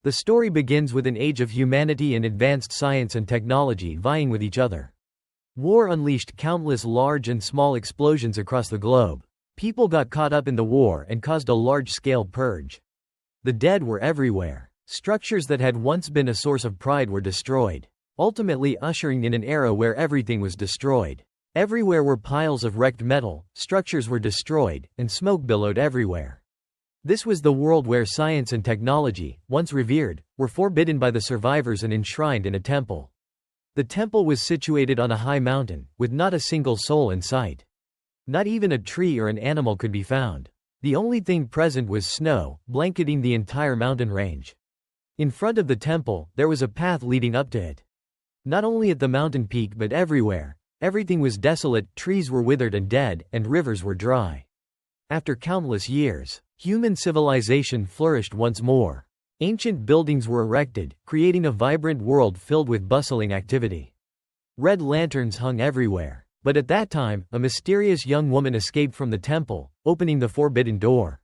The story begins with an age of humanity and advanced science and technology vying with each other. War unleashed countless large and small explosions across the globe. People got caught up in the war and caused a large-scale purge. The dead were everywhere. Structures that had once been a source of pride were destroyed, ultimately ushering in an era where everything was destroyed. Everywhere were piles of wrecked metal, structures were destroyed, and smoke billowed everywhere. This was the world where science and technology, once revered, were forbidden by the survivors and enshrined in a temple. The temple was situated on a high mountain, with not a single soul in sight. Not even a tree or an animal could be found. The only thing present was snow, blanketing the entire mountain range. In front of the temple, there was a path leading up to it. Not only at the mountain peak but everywhere. Everything was desolate, trees were withered and dead, and rivers were dry. After countless years, human civilization flourished once more. Ancient buildings were erected, creating a vibrant world filled with bustling activity. Red lanterns hung everywhere. But at that time, a mysterious young woman escaped from the temple, opening the forbidden door.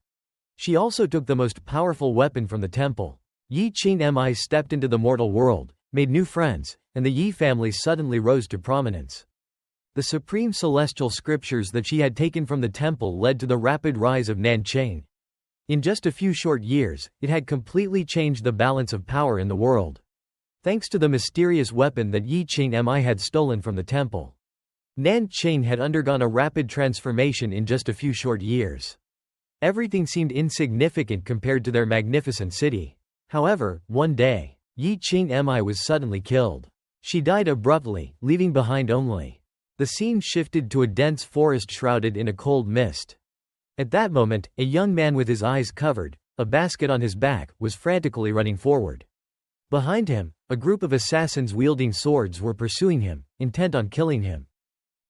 She also took the most powerful weapon from the temple. Yi Qingmi stepped into the mortal world, made new friends, and the Yi family suddenly rose to prominence. The supreme celestial scriptures that she had taken from the temple led to the rapid rise of Nanqing. In just a few short years, it had completely changed the balance of power in the world. Thanks to the mysterious weapon that Yi Qingmi had stolen from the temple, Nanqing had undergone a rapid transformation in just a few short years. Everything seemed insignificant compared to their magnificent city. However, one day, Yi Qingmi was suddenly killed. She died abruptly, leaving behind only. The scene shifted to a dense forest shrouded in a cold mist. At that moment, a young man with his eyes covered, a basket on his back, was frantically running forward. Behind him, a group of assassins wielding swords were pursuing him, intent on killing him.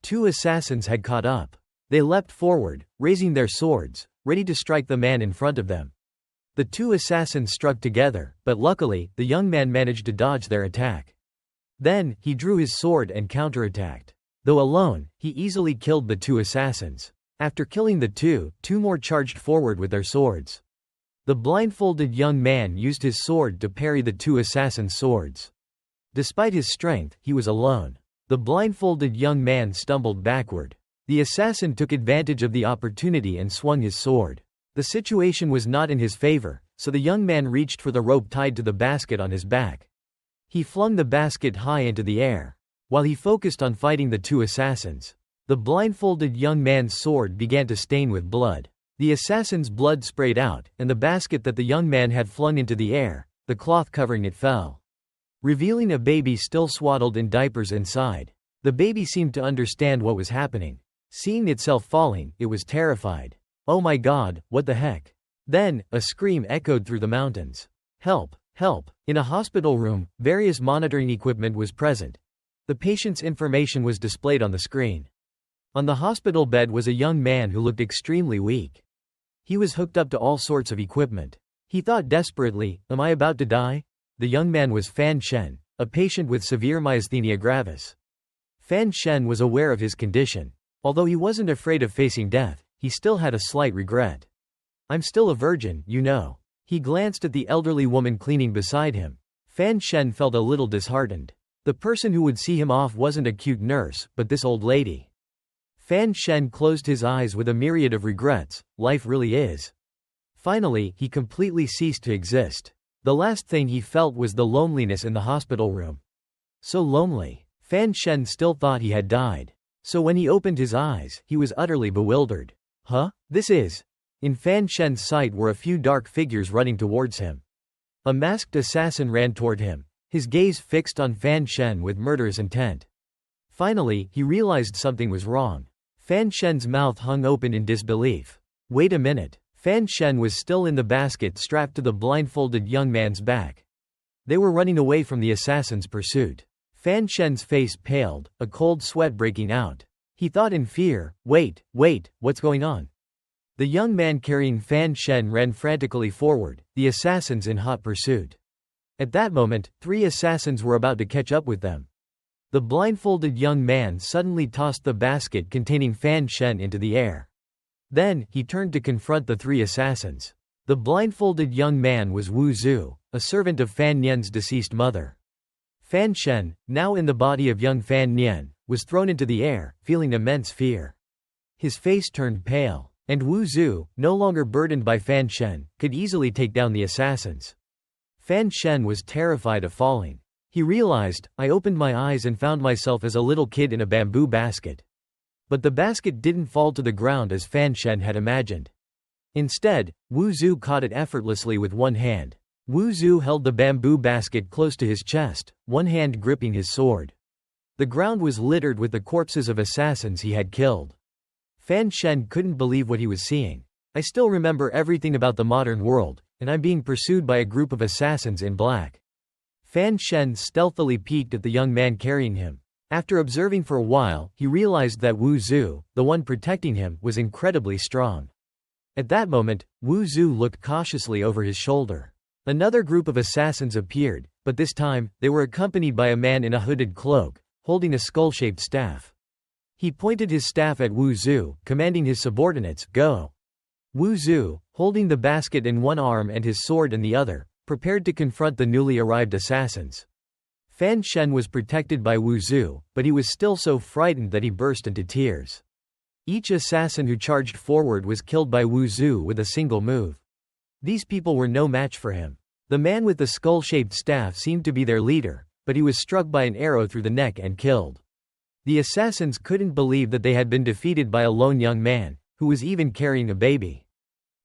Two assassins had caught up. They leapt forward, raising their swords, ready to strike the man in front of them. The two assassins struck together, but luckily, the young man managed to dodge their attack. Then, he drew his sword and counterattacked. Though alone, he easily killed the two assassins. After killing the two more charged forward with their swords. The blindfolded young man used his sword to parry the two assassins' swords. Despite his strength, he was alone. The blindfolded young man stumbled backward. The assassin took advantage of the opportunity and swung his sword. The situation was not in his favor, so the young man reached for the rope tied to the basket on his back. He flung the basket high into the air. While he focused on fighting the two assassins, the blindfolded young man's sword began to stain with blood. The assassin's blood sprayed out, and the basket that the young man had flung into the air, the cloth covering it fell, revealing a baby still swaddled in diapers inside. The baby seemed to understand what was happening. Seeing itself falling, it was terrified. "Oh my God, what the heck?" Then, a scream echoed through the mountains. "Help! Help!" In a hospital room, various monitoring equipment was present. The patient's information was displayed on the screen. On the hospital bed was a young man who looked extremely weak. He was hooked up to all sorts of equipment. He thought desperately, "Am I about to die?" The young man was Fan Shen, a patient with severe myasthenia gravis. Fan Shen was aware of his condition. Although he wasn't afraid of facing death, he still had a slight regret. "I'm still a virgin, you know." He glanced at the elderly woman cleaning beside him. Fan Shen felt a little disheartened. The person who would see him off wasn't a cute nurse, but this old lady. Fan Shen closed his eyes with a myriad of regrets. Life really is. Finally, he completely ceased to exist. The last thing he felt was the loneliness in the hospital room. So lonely. Fan Shen still thought he had died. So when he opened his eyes, he was utterly bewildered. "Huh? This is..." In Fan Shen's sight were a few dark figures running towards him. A masked assassin ran toward him, his gaze fixed on Fan Shen with murderous intent. Finally, he realized something was wrong. Fan Shen's mouth hung open in disbelief. Wait a minute. Fan Shen was still in the basket strapped to the blindfolded young man's back. They were running away from the assassin's pursuit. Fan Shen's face paled, a cold sweat breaking out. He thought in fear, wait, what's going on?" The young man carrying Fan Shen ran frantically forward, the assassins in hot pursuit. At that moment, 3 assassins were about to catch up with them. The blindfolded young man suddenly tossed the basket containing Fan Shen into the air. Then, he turned to confront the 3 assassins. The blindfolded young man was Wu Zhu, a servant of Fan Nian's deceased mother. Fan Shen, now in the body of young Fan Nian, was thrown into the air, feeling immense fear. His face turned pale, and Wu Zhu, no longer burdened by Fan Shen, could easily take down the assassins. Fan Shen was terrified of falling. He realized, I opened my eyes and found myself as a little kid in a bamboo basket. But the basket didn't fall to the ground as Fan Shen had imagined. Instead, Wu Zhu caught it effortlessly with one hand. Wu Zhu held the bamboo basket close to his chest, one hand gripping his sword. The ground was littered with the corpses of assassins he had killed. Fan Shen couldn't believe what he was seeing. I still remember everything about the modern world, and I'm being pursued by a group of assassins in black. Fan Shen stealthily peeked at the young man carrying him. After observing for a while, he realized that Wu Zhu, the one protecting him, was incredibly strong. At that moment, Wu Zhu looked cautiously over his shoulder. Another group of assassins appeared, but this time, they were accompanied by a man in a hooded cloak, holding a skull-shaped staff. He pointed his staff at Wu Zhu, commanding his subordinates, "Go." Wu Zhu, holding the basket in one arm and his sword in the other, prepared to confront the newly arrived assassins. Fan Shen was protected by Wu Zhu, but he was still so frightened that he burst into tears. Each assassin who charged forward was killed by Wu Zhu with a single move. These people were no match for him. The man with the skull-shaped staff seemed to be their leader, but he was struck by an arrow through the neck and killed. The assassins couldn't believe that they had been defeated by a lone young man, who was even carrying a baby.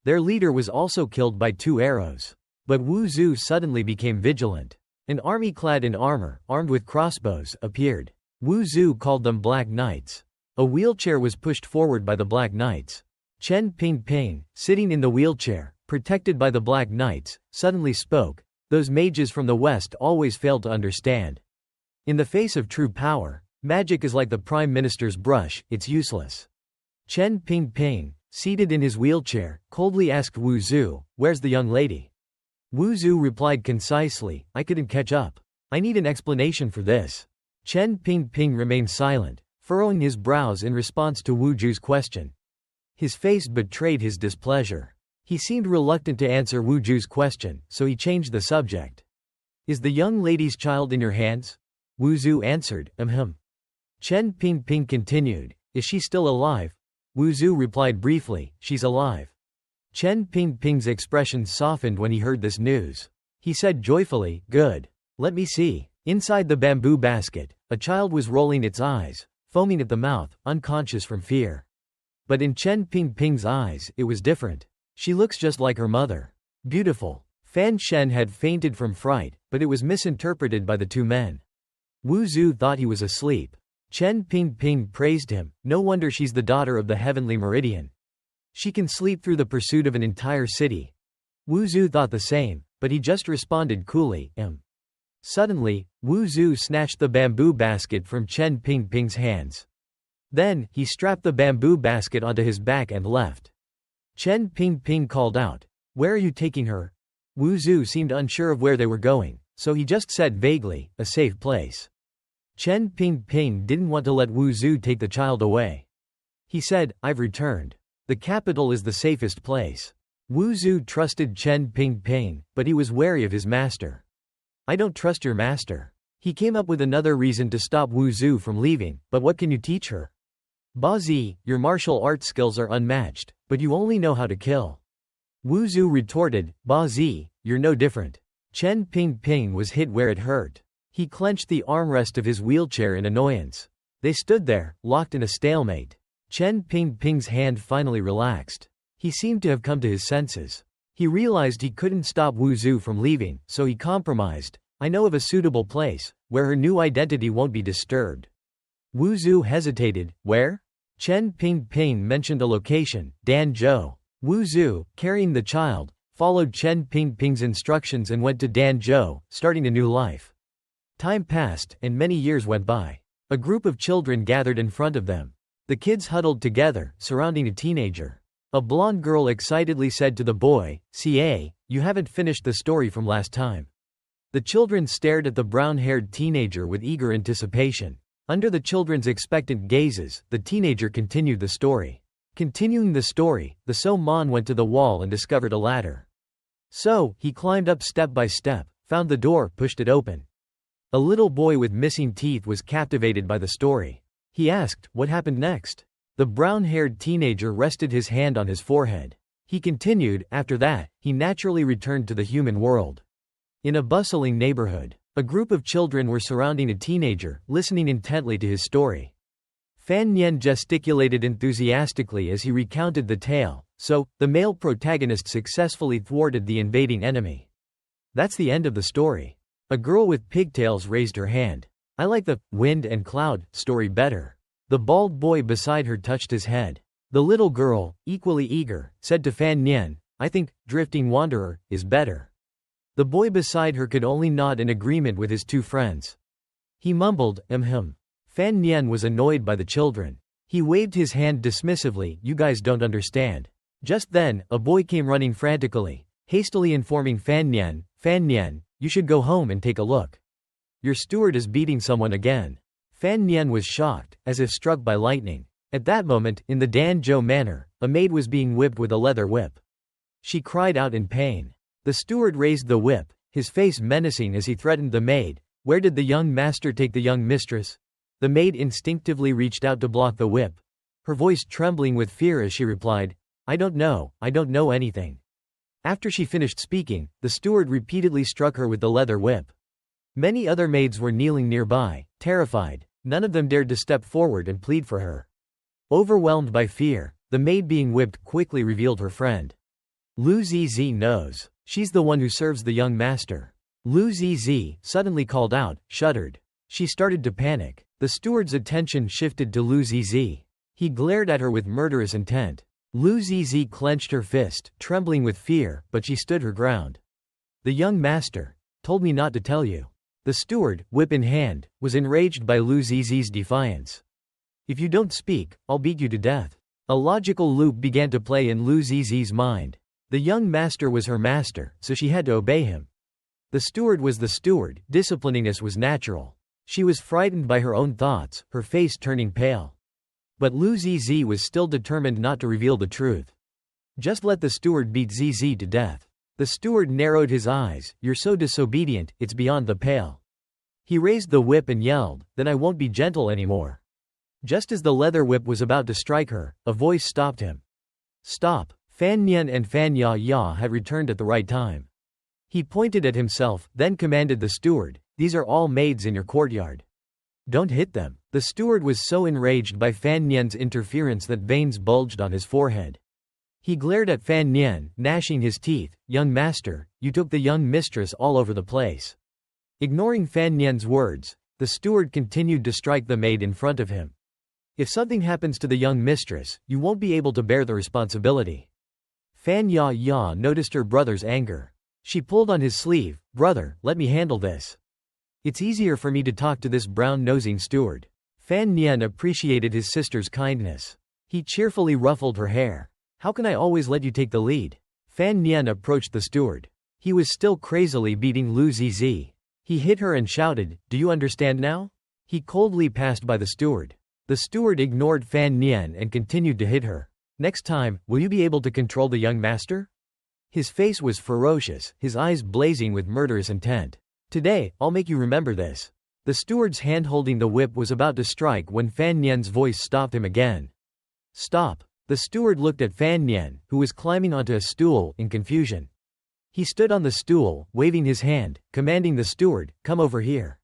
Their leader was also killed by 2 arrows. But Wu Zhu suddenly became vigilant. An army clad in armor, armed with crossbows, appeared. Wu Zhu called them Black Knights. A wheelchair was pushed forward by the Black Knights. Chen Pingping, sitting in the wheelchair, protected by the Black Knights, suddenly spoke. Those mages from the West always failed to understand. In the face of true power, magic is like the Prime Minister's brush, it's useless. Chen Pingping, seated in his wheelchair, coldly asked Wu Zhu, "Where's the young lady?" Wu Zhu replied concisely, "I couldn't catch up. I need an explanation for this." Chen Pingping remained silent, furrowing his brows in response to Wu Zhu's question. His face betrayed his displeasure. He seemed reluctant to answer Wu Zhu's question, so he changed the subject. "Is the young lady's child in your hands?" Wu Zhu answered, Chen Pingping continued, "Is she still alive?" Wu Zhu replied briefly, "She's alive." Chen Pingping's expression softened when he heard this news. He said joyfully, "Good. Let me see." Inside the bamboo basket, a child was rolling its eyes, foaming at the mouth, unconscious from fear. But in Chen Pingping's eyes, it was different. She looks just like her mother. Beautiful. Fan Shen had fainted from fright, but it was misinterpreted by the 2 men. Wu Zhu thought he was asleep. Chen Pingping praised him, "No wonder she's the daughter of the heavenly meridian. She can sleep through the pursuit of an entire city." Wu Zhu thought the same, but he just responded coolly, Suddenly, Wu Zhu snatched the bamboo basket from Chen Pingping's hands. Then, he strapped the bamboo basket onto his back and left. Chen Pingping called out, "Where are you taking her?" Wu Zhu seemed unsure of where they were going, so he just said vaguely, "A safe place." Chen Pingping didn't want to let Wu Zhu take the child away. He said, "I've returned. The capital is the safest place." Wu Zhu trusted Chen Pingping, but he was wary of his master. "I don't trust your master." He came up with another reason to stop Wu Zhu from leaving, "But what can you teach her?" "Ba Zi, your martial arts skills are unmatched, but you only know how to kill." Wu Zhu retorted, "Ba Zi, you're no different." Chen Pingping was hit where it hurt. He clenched the armrest of his wheelchair in annoyance. They stood there, locked in a stalemate. Chen Pingping's hand finally relaxed. He seemed to have come to his senses. He realized he couldn't stop Wu Zhu from leaving, so he compromised. "I know of a suitable place, where her new identity won't be disturbed." Wu Zhu hesitated. "Where?" Chen Pingping mentioned a location, Danzhou. Wu Zhu, carrying the child, followed Chen Pingping's instructions and went to Danzhou, starting a new life. Time passed, and many years went by. A group of children gathered in front of them. The kids huddled together, surrounding a teenager. A blonde girl excitedly said to the boy, "CA, you haven't finished the story from last time." The children stared at the brown-haired teenager with eager anticipation. Under the children's expectant gazes, the teenager continued the story. Continuing the story, the So Man went to the wall and discovered a ladder. So, he climbed up step by step, found the door, pushed it open. A little boy with missing teeth was captivated by the story. He asked, what happened next? The brown-haired teenager rested his hand on his forehead. He continued, after that, he naturally returned to the human world. In a bustling neighborhood, a group of children were surrounding a teenager, listening intently to his story. Fan Nian gesticulated enthusiastically as he recounted the tale. So, the male protagonist successfully thwarted the invading enemy. That's the end of the story. A girl with pigtails raised her hand. I like the wind and cloud story better. The bald boy beside her touched his head. The little girl, equally eager, said to Fan Nian, I think Drifting Wanderer is better. The boy beside her could only nod in agreement with his two friends. He mumbled, Fan Nian was annoyed by the children. He waved his hand dismissively, you guys don't understand. Just then, a boy came running frantically, hastily informing Fan Nian, you should go home and take a look. Your steward is beating someone again. Fan Nian was shocked, as if struck by lightning. At that moment, in the Danzhou manor, a maid was being whipped with a leather whip. She cried out in pain. The steward raised the whip, his face menacing as he threatened the maid. Where did the young master take the young mistress? The maid instinctively reached out to block the whip, her voice trembling with fear as she replied, I don't know anything. After she finished speaking, the steward repeatedly struck her with the leather whip. Many other maids were kneeling nearby, terrified. None of them dared to step forward and plead for her. Overwhelmed by fear, the maid being whipped quickly revealed her friend. Lu Zizi knows. She's the one who serves the young master. Lu Zizi suddenly called out, shuddered. She started to panic. The steward's attention shifted to Lu Zizi. He glared at her with murderous intent. Lu Zizi clenched her fist, trembling with fear, but she stood her ground. The young master told me not to tell you. The steward, whip in hand, was enraged by Lu Zizi's defiance. If you don't speak, I'll beat you to death. A logical loop began to play in Lu Zizi's mind. The young master was her master, so she had to obey him. The steward was the steward, disciplining us was natural. She was frightened by her own thoughts, her face turning pale. But Lu Zizi was still determined not to reveal the truth. Just let the steward beat Zizi to death. The steward narrowed his eyes, you're so disobedient, it's beyond the pale. He raised the whip and yelled, then I won't be gentle anymore. Just as the leather whip was about to strike her, a voice stopped him. Stop. Fan Nian and Fan Ya had returned at the right time. He pointed at himself, then commanded the steward, these are all maids in your courtyard. Don't hit them. The steward was so enraged by Fan Nian's interference that veins bulged on his forehead. He glared at Fan Nian, gnashing his teeth, young master, you took the young mistress all over the place. Ignoring Fan Nian's words, the steward continued to strike the maid in front of him. If something happens to the young mistress, you won't be able to bear the responsibility. Fan Ya noticed her brother's anger. She pulled on his sleeve, brother, let me handle this. It's easier for me to talk to this brown-nosing steward. Fan Nian appreciated his sister's kindness. He cheerfully ruffled her hair. How can I always let you take the lead? Fan Nian approached the steward. He was still crazily beating Lu Zizi. He hit her and shouted, do you understand now? He coldly passed by the steward. The steward ignored Fan Nian and continued to hit her. Next time, will you be able to control the young master? His face was ferocious, his eyes blazing with murderous intent. Today, I'll make you remember this. The steward's hand holding the whip was about to strike when Fan Nian's voice stopped him again. Stop. The steward looked at Fan Nian, who was climbing onto a stool, in confusion. He stood on the stool, waving his hand, commanding the steward, come over here.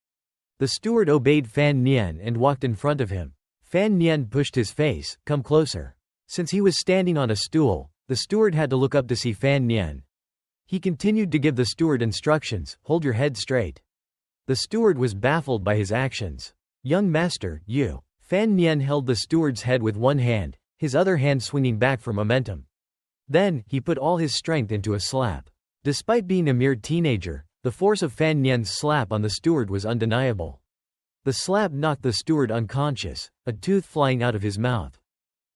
The steward obeyed Fan Nian and walked in front of him. Fan Nian pushed his face, come closer. Since he was standing on a stool, the steward had to look up to see Fan Nian. He continued to give the steward instructions, hold your head straight. The steward was baffled by his actions. Young master, you. Fan Nian held the steward's head with one hand, his other hand swinging back for momentum. Then, he put all his strength into a slap. Despite being a mere teenager, the force of Fan Nian's slap on the steward was undeniable. The slap knocked the steward unconscious, a tooth flying out of his mouth.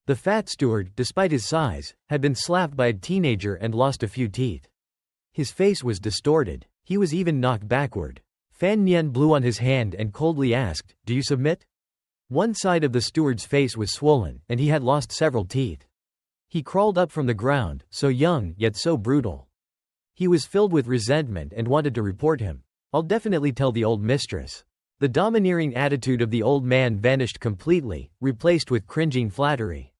The fat steward, despite his size, had been slapped by a teenager and lost a few teeth. His face was distorted. He was even knocked backward. Fan Nian blew on his hand and coldly asked, do you submit? One side of the steward's face was swollen, and he had lost several teeth. He crawled up from the ground, so young, yet so brutal. He was filled with resentment and wanted to report him. I'll definitely tell the old mistress. The domineering attitude of the old man vanished completely, replaced with cringing flattery.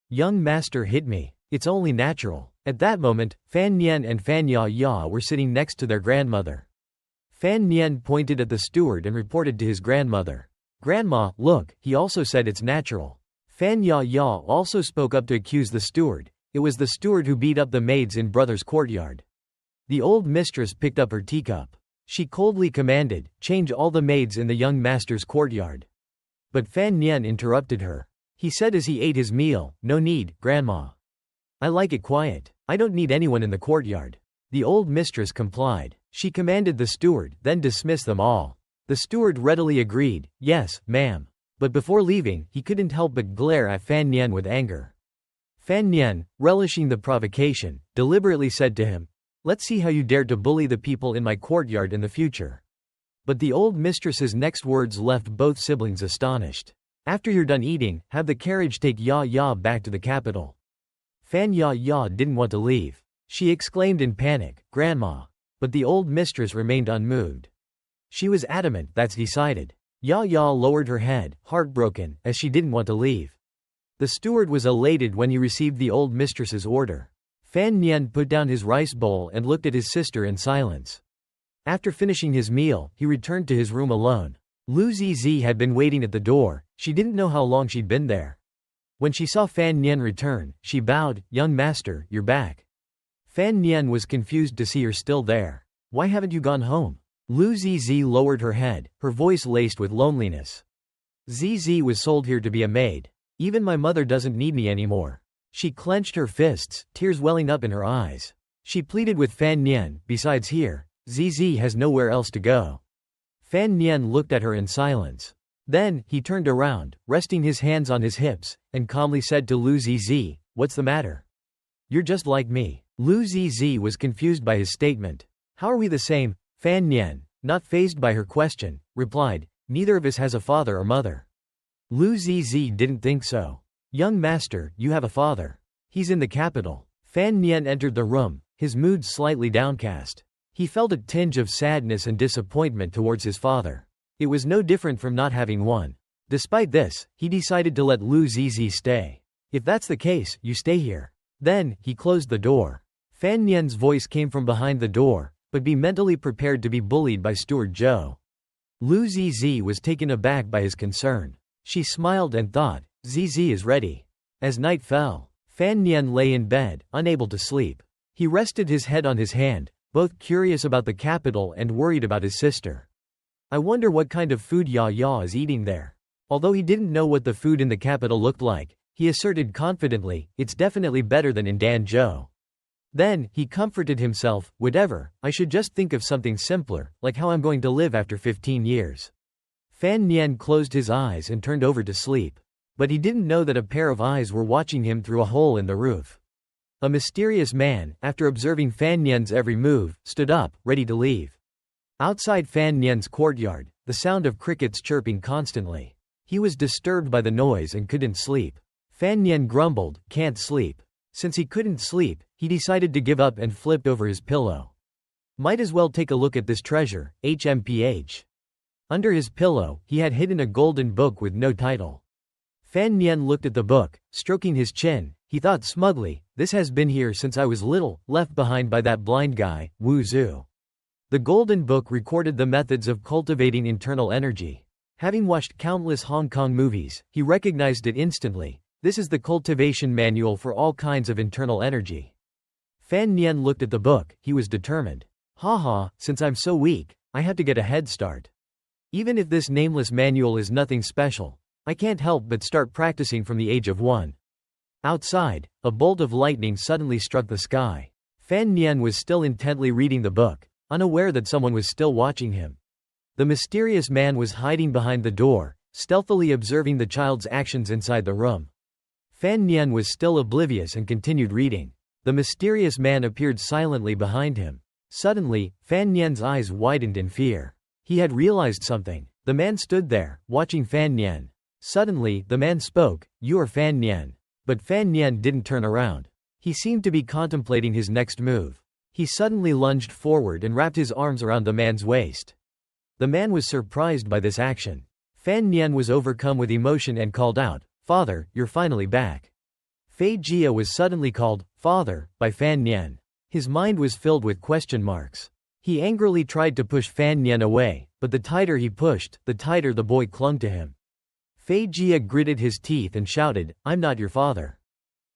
Young master hit me. It's only natural. At that moment, Fan Nian and Fan Ya Ya were sitting next to their grandmother. Fan Nian pointed at the steward and reported to his grandmother. Grandma, look, he also said it's natural. Fan Ya Ya also spoke up to accuse the steward. It was the steward who beat up the maids in brother's courtyard. The old mistress picked up her teacup. She coldly commanded, change all the maids in the young master's courtyard. But Fan Nian interrupted her. He said as he ate his meal, no need, Grandma. I like it quiet. I don't need anyone in the courtyard. The old mistress complied. She commanded the steward, then dismiss them all. The steward readily agreed, yes, ma'am. But before leaving, he couldn't help but glare at Fan Nian with anger. Fan Nian, relishing the provocation, deliberately said to him, let's see how you dare to bully the people in my courtyard in the future. But the old mistress's next words left both siblings astonished. After you're done eating, have the carriage take Ya Ya back to the capital. Fan Ya Ya didn't want to leave. She exclaimed in panic, Grandma. But the old mistress remained unmoved. She was adamant, that's decided. Ya Ya lowered her head, heartbroken, as she didn't want to leave. The steward was elated when he received the old mistress's order. Fan Nian put down his rice bowl and looked at his sister in silence. After finishing his meal, he returned to his room alone. Lu Zizi had been waiting at the door. She didn't know how long she'd been there. When she saw Fan Nian return, she bowed, young master, you're back. Fan Nian was confused to see her still there. Why haven't you gone home? Lu Zizi lowered her head, her voice laced with loneliness. Zizi was sold here to be a maid. Even my mother doesn't need me anymore. She clenched her fists, tears welling up in her eyes. She pleaded with Fan Nian, besides here, Zizi has nowhere else to go. Fan Nian looked at her in silence. Then, he turned around, resting his hands on his hips, and calmly said to Lu Zizi, what's the matter? You're just like me. Lu Zizi was confused by his statement. How are we the same? Fan Nian, not fazed by her question, replied, neither of us has a father or mother. Lu Zizi didn't think so. Young master, you have a father. He's in the capital. Fan Nian entered the room, his mood slightly downcast. He felt a tinge of sadness and disappointment towards his father. It was no different from not having one. Despite this, he decided to let Lu Zizi stay. If that's the case, you stay here. Then, he closed the door. Fan Nian's voice came from behind the door, but be mentally prepared to be bullied by Steward Zhou. Lu Zizi was taken aback by his concern. She smiled and thought, Zizi is ready. As night fell, Fan Nian lay in bed, unable to sleep. He rested his head on his hand, both curious about the capital and worried about his sister. I wonder what kind of food Ya Ya is eating there. Although he didn't know what the food in the capital looked like, he asserted confidently, it's definitely better than in Danzhou. Then, he comforted himself, whatever, I should just think of something simpler, like how I'm going to live after 15 years. Fan Nian closed his eyes and turned over to sleep. But he didn't know that a pair of eyes were watching him through a hole in the roof. A mysterious man, after observing Fan Nian's every move, stood up, ready to leave. Outside Fan Nian's courtyard, the sound of crickets chirping constantly. He was disturbed by the noise and couldn't sleep. Fan Nian grumbled, can't sleep. Since he couldn't sleep, he decided to give up and flipped over his pillow. Might as well take a look at this treasure, HMPH. Under his pillow, he had hidden a golden book with no title. Fan Nian looked at the book, stroking his chin. He thought smugly, this has been here since I was little, left behind by that blind guy, Wu Zhu. The golden book recorded the methods of cultivating internal energy. Having watched countless Hong Kong movies, he recognized it instantly. This is the cultivation manual for all kinds of internal energy. Fan Nian looked at the book, he was determined. Haha, since I'm so weak, I have to get a head start. Even if this nameless manual is nothing special, I can't help but start practicing from the age of 1. Outside, a bolt of lightning suddenly struck the sky. Fan Nian was still intently reading the book, unaware that someone was still watching him. The mysterious man was hiding behind the door, stealthily observing the child's actions inside the room. Fan Nian was still oblivious and continued reading. The mysterious man appeared silently behind him. Suddenly, Fan Nian's eyes widened in fear. He had realized something. The man stood there, watching Fan Nian. Suddenly, the man spoke, you are Fan Nian. But Fan Nian didn't turn around. He seemed to be contemplating his next move. He suddenly lunged forward and wrapped his arms around the man's waist. The man was surprised by this action. Fan Nian was overcome with emotion and called out, "Father, you're finally back." Fei Jia was suddenly called, "Father," by Fan Nian. His mind was filled with question marks. He angrily tried to push Fan Nian away, but the tighter he pushed, the tighter the boy clung to him. Fei Jia gritted his teeth and shouted, "I'm not your father."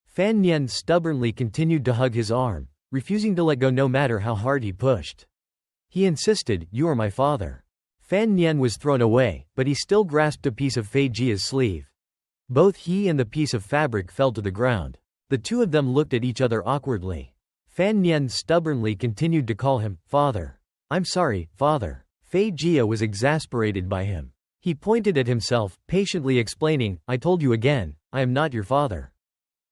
Fan Nian stubbornly continued to hug his arm, refusing to let go no matter how hard he pushed. He insisted, "You are my father." Fan Nian was thrown away, but he still grasped a piece of Fei Jia's sleeve. Both he and the piece of fabric fell to the ground. The two of them looked at each other awkwardly. Fan Nian stubbornly continued to call him, "Father." "I'm sorry, father." Fei Jia was exasperated by him. He pointed at himself, patiently explaining, "I told you again, I am not your father."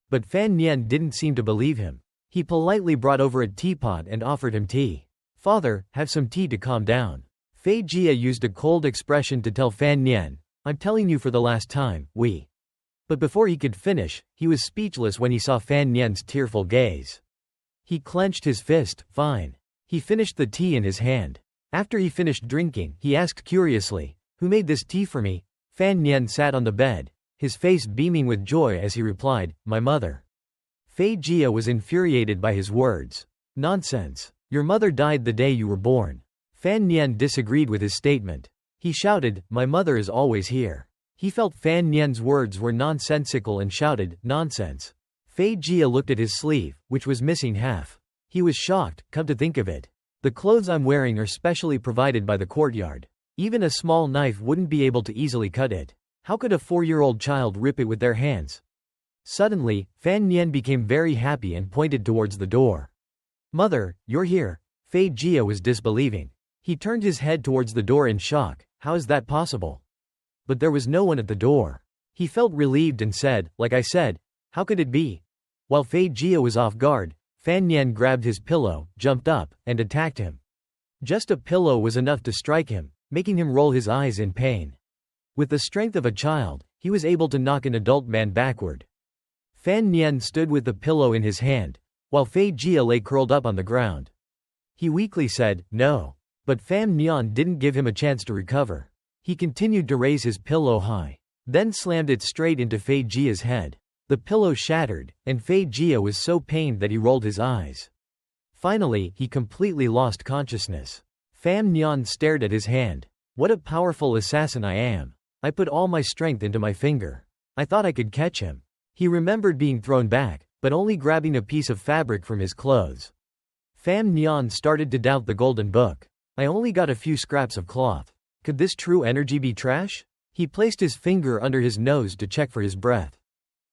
But Fan Nian didn't seem to believe him. He politely brought over a teapot and offered him tea. "Father, have some tea to calm down." Fei Jia used a cold expression to tell Fan Nian, "I'm telling you for the last time, we." But before he could finish, he was speechless when he saw Fan Nian's tearful gaze. He clenched his fist. "Fine." He finished the tea in his hand. After he finished drinking, he asked curiously, "Who made this tea for me?" Fan Nian sat on the bed, his face beaming with joy as he replied, "My mother." Fei Jia was infuriated by his words. "Nonsense. Your mother died the day you were born." Fan Nian disagreed with his statement. He shouted, "My mother is always here." He felt Fan Nian's words were nonsensical and shouted, "Nonsense." Fei Jia looked at his sleeve, which was missing half. He was shocked, come to think of it. "The clothes I'm wearing are specially provided by the courtyard. Even a small knife wouldn't be able to easily cut it. How could a 4-year-old child rip it with their hands?" Suddenly, Fan Nian became very happy and pointed towards the door. "Mother, you're here." Fei Jia was disbelieving. He turned his head towards the door in shock. "How is that possible?" But there was no one at the door. He felt relieved and said, "Like I said, how could it be?" While Fei Jia was off guard, Fan Nian grabbed his pillow, jumped up, and attacked him. Just a pillow was enough to strike him, making him roll his eyes in pain. With the strength of a child, he was able to knock an adult man backward. Fan Nian stood with the pillow in his hand, while Fei Jia lay curled up on the ground. He weakly said, "No." But Fan Nian didn't give him a chance to recover. He continued to raise his pillow high, then slammed it straight into Fei Jia's head. The pillow shattered, and Fei Jia was so pained that he rolled his eyes. Finally, he completely lost consciousness. Fan Nian stared at his hand. "What a powerful assassin I am. I put all my strength into my finger. I thought I could catch him." He remembered being thrown back, but only grabbing a piece of fabric from his clothes. Fan Nian started to doubt the golden book. "I only got a few scraps of cloth. Could this true energy be trash?" He placed his finger under his nose to check for his breath.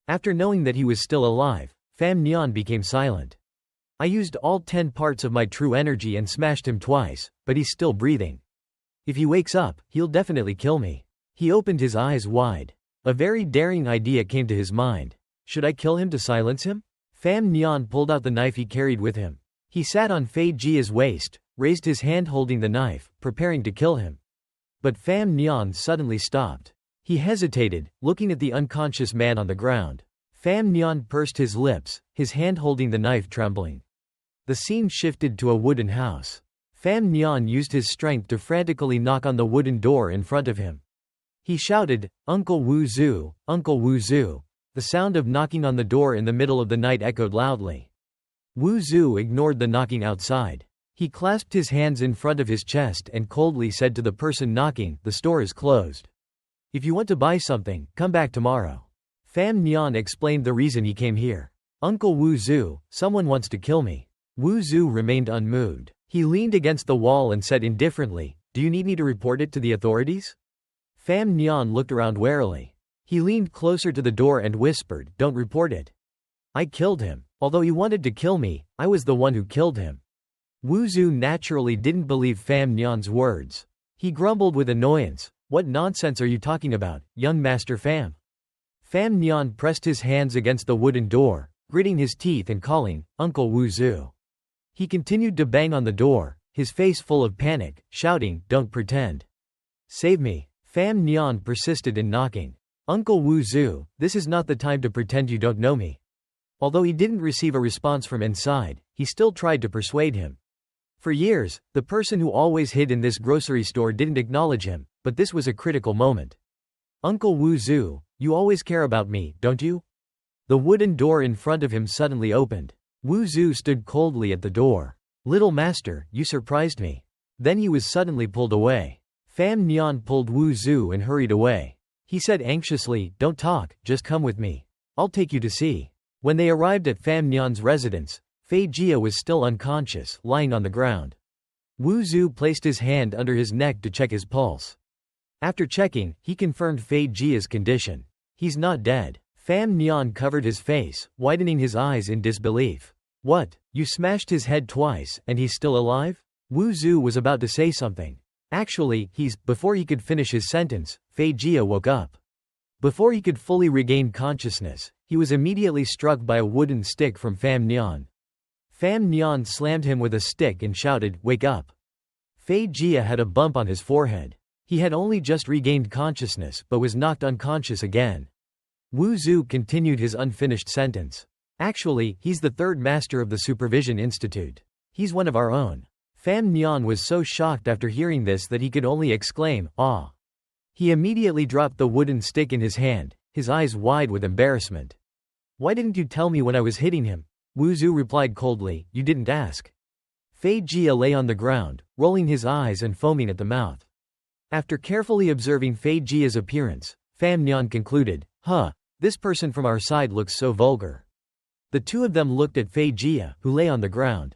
After knowing that he was still alive, Fan Nian became silent. "I used all 10 parts of my true energy and smashed him twice, but he's still breathing. If he wakes up, he'll definitely kill me." He opened his eyes wide. A very daring idea came to his mind. Should I kill him to silence him? Fan Nian pulled out the knife he carried with him. He sat on Fei Jia's waist, raised his hand holding the knife, preparing to kill him. But Fan Nian suddenly stopped. He hesitated, looking at the unconscious man on the ground. Fan Nian pursed his lips, his hand holding the knife trembling. The scene shifted to a wooden house. Fan Nian used his strength to frantically knock on the wooden door in front of him. He shouted, "Uncle Wu Zhu, Uncle Wu Zhu." The sound of knocking on the door in the middle of the night echoed loudly. Wu Zhu ignored the knocking outside. He clasped his hands in front of his chest and coldly said to the person knocking, "The store is closed. If you want to buy something, come back tomorrow." Fan Nian explained the reason he came here. "Uncle Wu Zhu, someone wants to kill me." Wu Zhu remained unmoved. He leaned against the wall and said indifferently, "Do you need me to report it to the authorities?" Fan Nian looked around warily. He leaned closer to the door and whispered, "Don't report it. I killed him. Although he wanted to kill me, I was the one who killed him." Wu Zhu naturally didn't believe Fan Nian's words. He grumbled with annoyance, "What nonsense are you talking about, young Master Fan?" Fan Nian pressed his hands against the wooden door, gritting his teeth and calling, "Uncle Wu Zhu." He continued to bang on the door, his face full of panic, shouting, "Don't pretend. Save me." Fan Nian persisted in knocking. "Uncle Wu Zhu, this is not the time to pretend you don't know me." Although he didn't receive a response from inside, he still tried to persuade him. For years, the person who always hid in this grocery store didn't acknowledge him, but this was a critical moment. "Uncle Wu Zhu, you always care about me, don't you?" The wooden door in front of him suddenly opened. Wu Zhu stood coldly at the door. "Little master, you surprised me." Then he was suddenly pulled away. Fam Nian pulled Wu Zhu and hurried away. He said anxiously, "Don't talk, just come with me. I'll take you to see." When they arrived at Fam Nian's residence, Fei Jia was still unconscious, lying on the ground. Wu Zhu placed his hand under his neck to check his pulse. After checking, he confirmed Fei Jia's condition. "He's not dead." Fam Nian covered his face, widening his eyes in disbelief. "What? You smashed his head twice, and he's still alive?" Wu Zhu was about to say something. "Actually, he's—" Before he could finish his sentence, Fei Jia woke up. Before he could fully regain consciousness, he was immediately struck by a wooden stick from Fam Nian. Fam Nian slammed him with a stick and shouted, "Wake up!" Fei Jia had a bump on his forehead. He had only just regained consciousness but was knocked unconscious again. Wu Zhu continued his unfinished sentence. "Actually, he's the third master of the Supervision Institute. He's one of our own." Fam Nian was so shocked after hearing this that he could only exclaim, "Ah!" He immediately dropped the wooden stick in his hand, his eyes wide with embarrassment. "Why didn't you tell me when I was hitting him?" Wu Zhu replied coldly, "You didn't ask." Fei Jia lay on the ground, rolling his eyes and foaming at the mouth. After carefully observing Fei Jia's appearance, Fam Nian concluded, This person from our side looks so vulgar." The two of them looked at Fei Jia, who lay on the ground.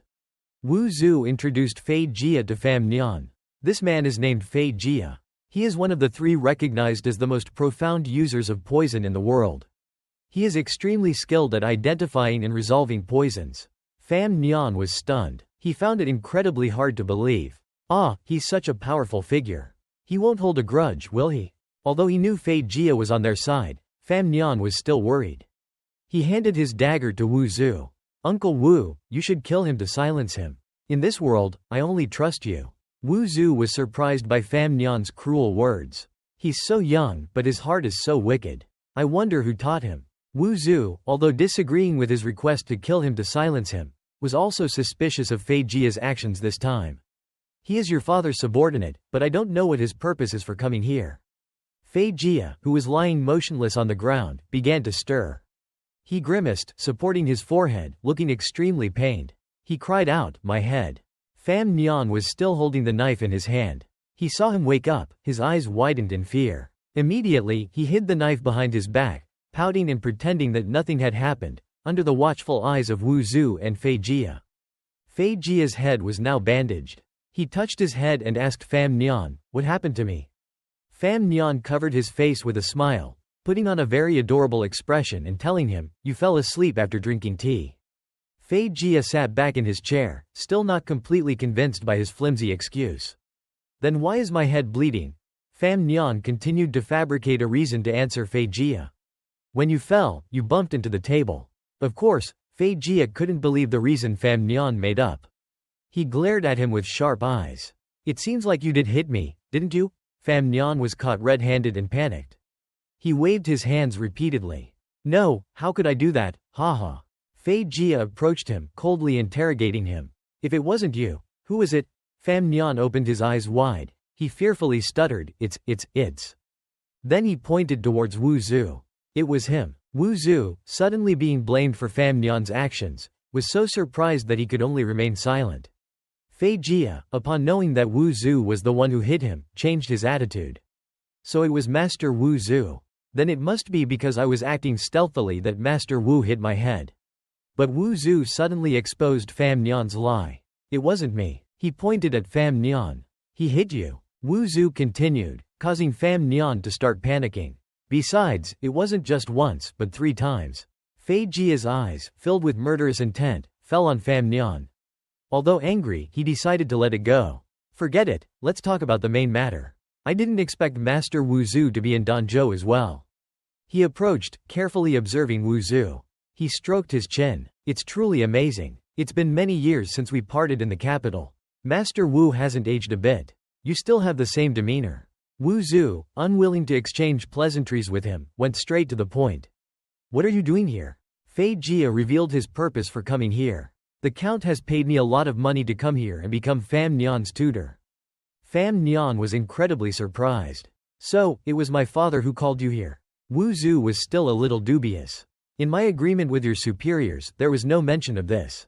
Wu Zhu introduced Fei Jia to Fam Nian. "This man is named Fei Jia. He is one of the three recognized as the most profound users of poison in the world. He is extremely skilled at identifying and resolving poisons." Fam Nian was stunned. He found it incredibly hard to believe. He's such a powerful figure. He won't hold a grudge, will he? Although he knew Fei Jia was on their side, Fam Nian was still worried. He handed his dagger to Wu Zhu. "Uncle Wu, you should kill him to silence him. In this world, I only trust you." Wu Zhu was surprised by Fam Nian's cruel words. "He's so young, but his heart is so wicked. I wonder who taught him." Wu Zhu, although disagreeing with his request to kill him to silence him, was also suspicious of Fei Jia's actions this time. "He is your father's subordinate, but I don't know what his purpose is for coming here." Fei Jia, who was lying motionless on the ground, began to stir. He grimaced, supporting his forehead, looking extremely pained. He cried out, "My head." Fam Nian was still holding the knife in his hand. He saw him wake up, his eyes widened in fear. Immediately, he hid the knife behind his back, pouting and pretending that nothing had happened, under the watchful eyes of Wu Zhu and Fei Jia. Fei Jia's head was now bandaged. He touched his head and asked Fam Nian, "What happened to me?" Fam Nian covered his face with a smile, putting on a very adorable expression and telling him, "You fell asleep after drinking tea." Fei Jia sat back in his chair, still not completely convinced by his flimsy excuse. "Then why is my head bleeding?" Fam Nian continued to fabricate a reason to answer Fei Jia. "When you fell, you bumped into the table." Of course, Fei Jia couldn't believe the reason Fam Nian made up. He glared at him with sharp eyes. "It seems like you did hit me, didn't you?" Fam Nian was caught red-handed and panicked. He waved his hands repeatedly. "No, how could I do that, haha." Fei Jia approached him, coldly interrogating him. "If it wasn't you, who is it?" Fam Nian opened his eyes wide. He fearfully stuttered, It's. Then he pointed towards Wu Zhu. It was him. Wu Zhu, suddenly being blamed for Fam Nian's actions, was so surprised that he could only remain silent. Fei Jia, upon knowing that Wu Zhu was the one who hit him, changed his attitude. "So it was Master Wu Zhu. Then it must be because I was acting stealthily that Master Wu hit my head." But Wu Zhu suddenly exposed Fam Nian's lie. "It wasn't me." He pointed at Fam Nian. "He hit you." Wu Zhu continued, causing Fam Nian to start panicking. "Besides, it wasn't just once, but 3 times." Fei Jia's eyes, filled with murderous intent, fell on Fam Nian. Although angry, he decided to let it go. "Forget it, let's talk about the main matter. I didn't expect Master Wu Zhu to be in Danzhou as well." He approached, carefully observing Wu Zhu. He stroked his chin. "It's truly amazing. It's been many years since we parted in the capital. Master Wu hasn't aged a bit. You still have the same demeanor." Wu Zhu, unwilling to exchange pleasantries with him, went straight to the point. "What are you doing here?" Fei Jia revealed his purpose for coming here. The Count has paid me a lot of money to come here and become Pham Nyan's tutor. Pham Nyan was incredibly surprised. So, it was my father who called you here. Wu Zhu was still a little dubious. In my agreement with your superiors, there was no mention of this.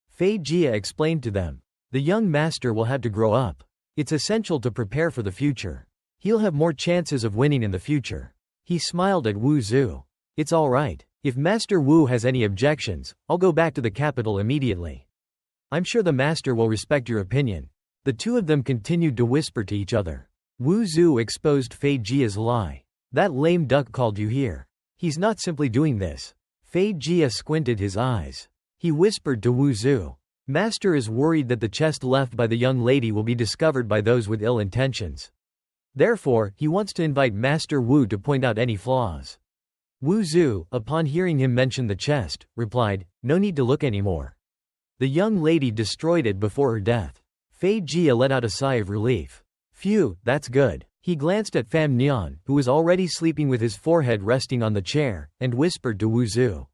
Fei Jia explained to them. The young master will have to grow up. It's essential to prepare for the future. He'll have more chances of winning in the future. He smiled at Wu Zhu. It's all right. If Master Wu has any objections, I'll go back to the capital immediately. I'm sure the master will respect your opinion. The two of them continued to whisper to each other. Wu Zhu exposed Fei Jia's lie. That lame duck called you here. He's not simply doing this. Fei Jia squinted his eyes. He whispered to Wu Zhu. Master is worried that the chest left by the young lady will be discovered by those with ill intentions. Therefore, he wants to invite Master Wu to point out any flaws. Wu Zhu, upon hearing him mention the chest, replied, no need to look anymore. The young lady destroyed it before her death. Fei Jia let out a sigh of relief. Phew, that's good. He glanced at Pham Nyan, who was already sleeping with his forehead resting on the chair, and whispered to Wu Zhu.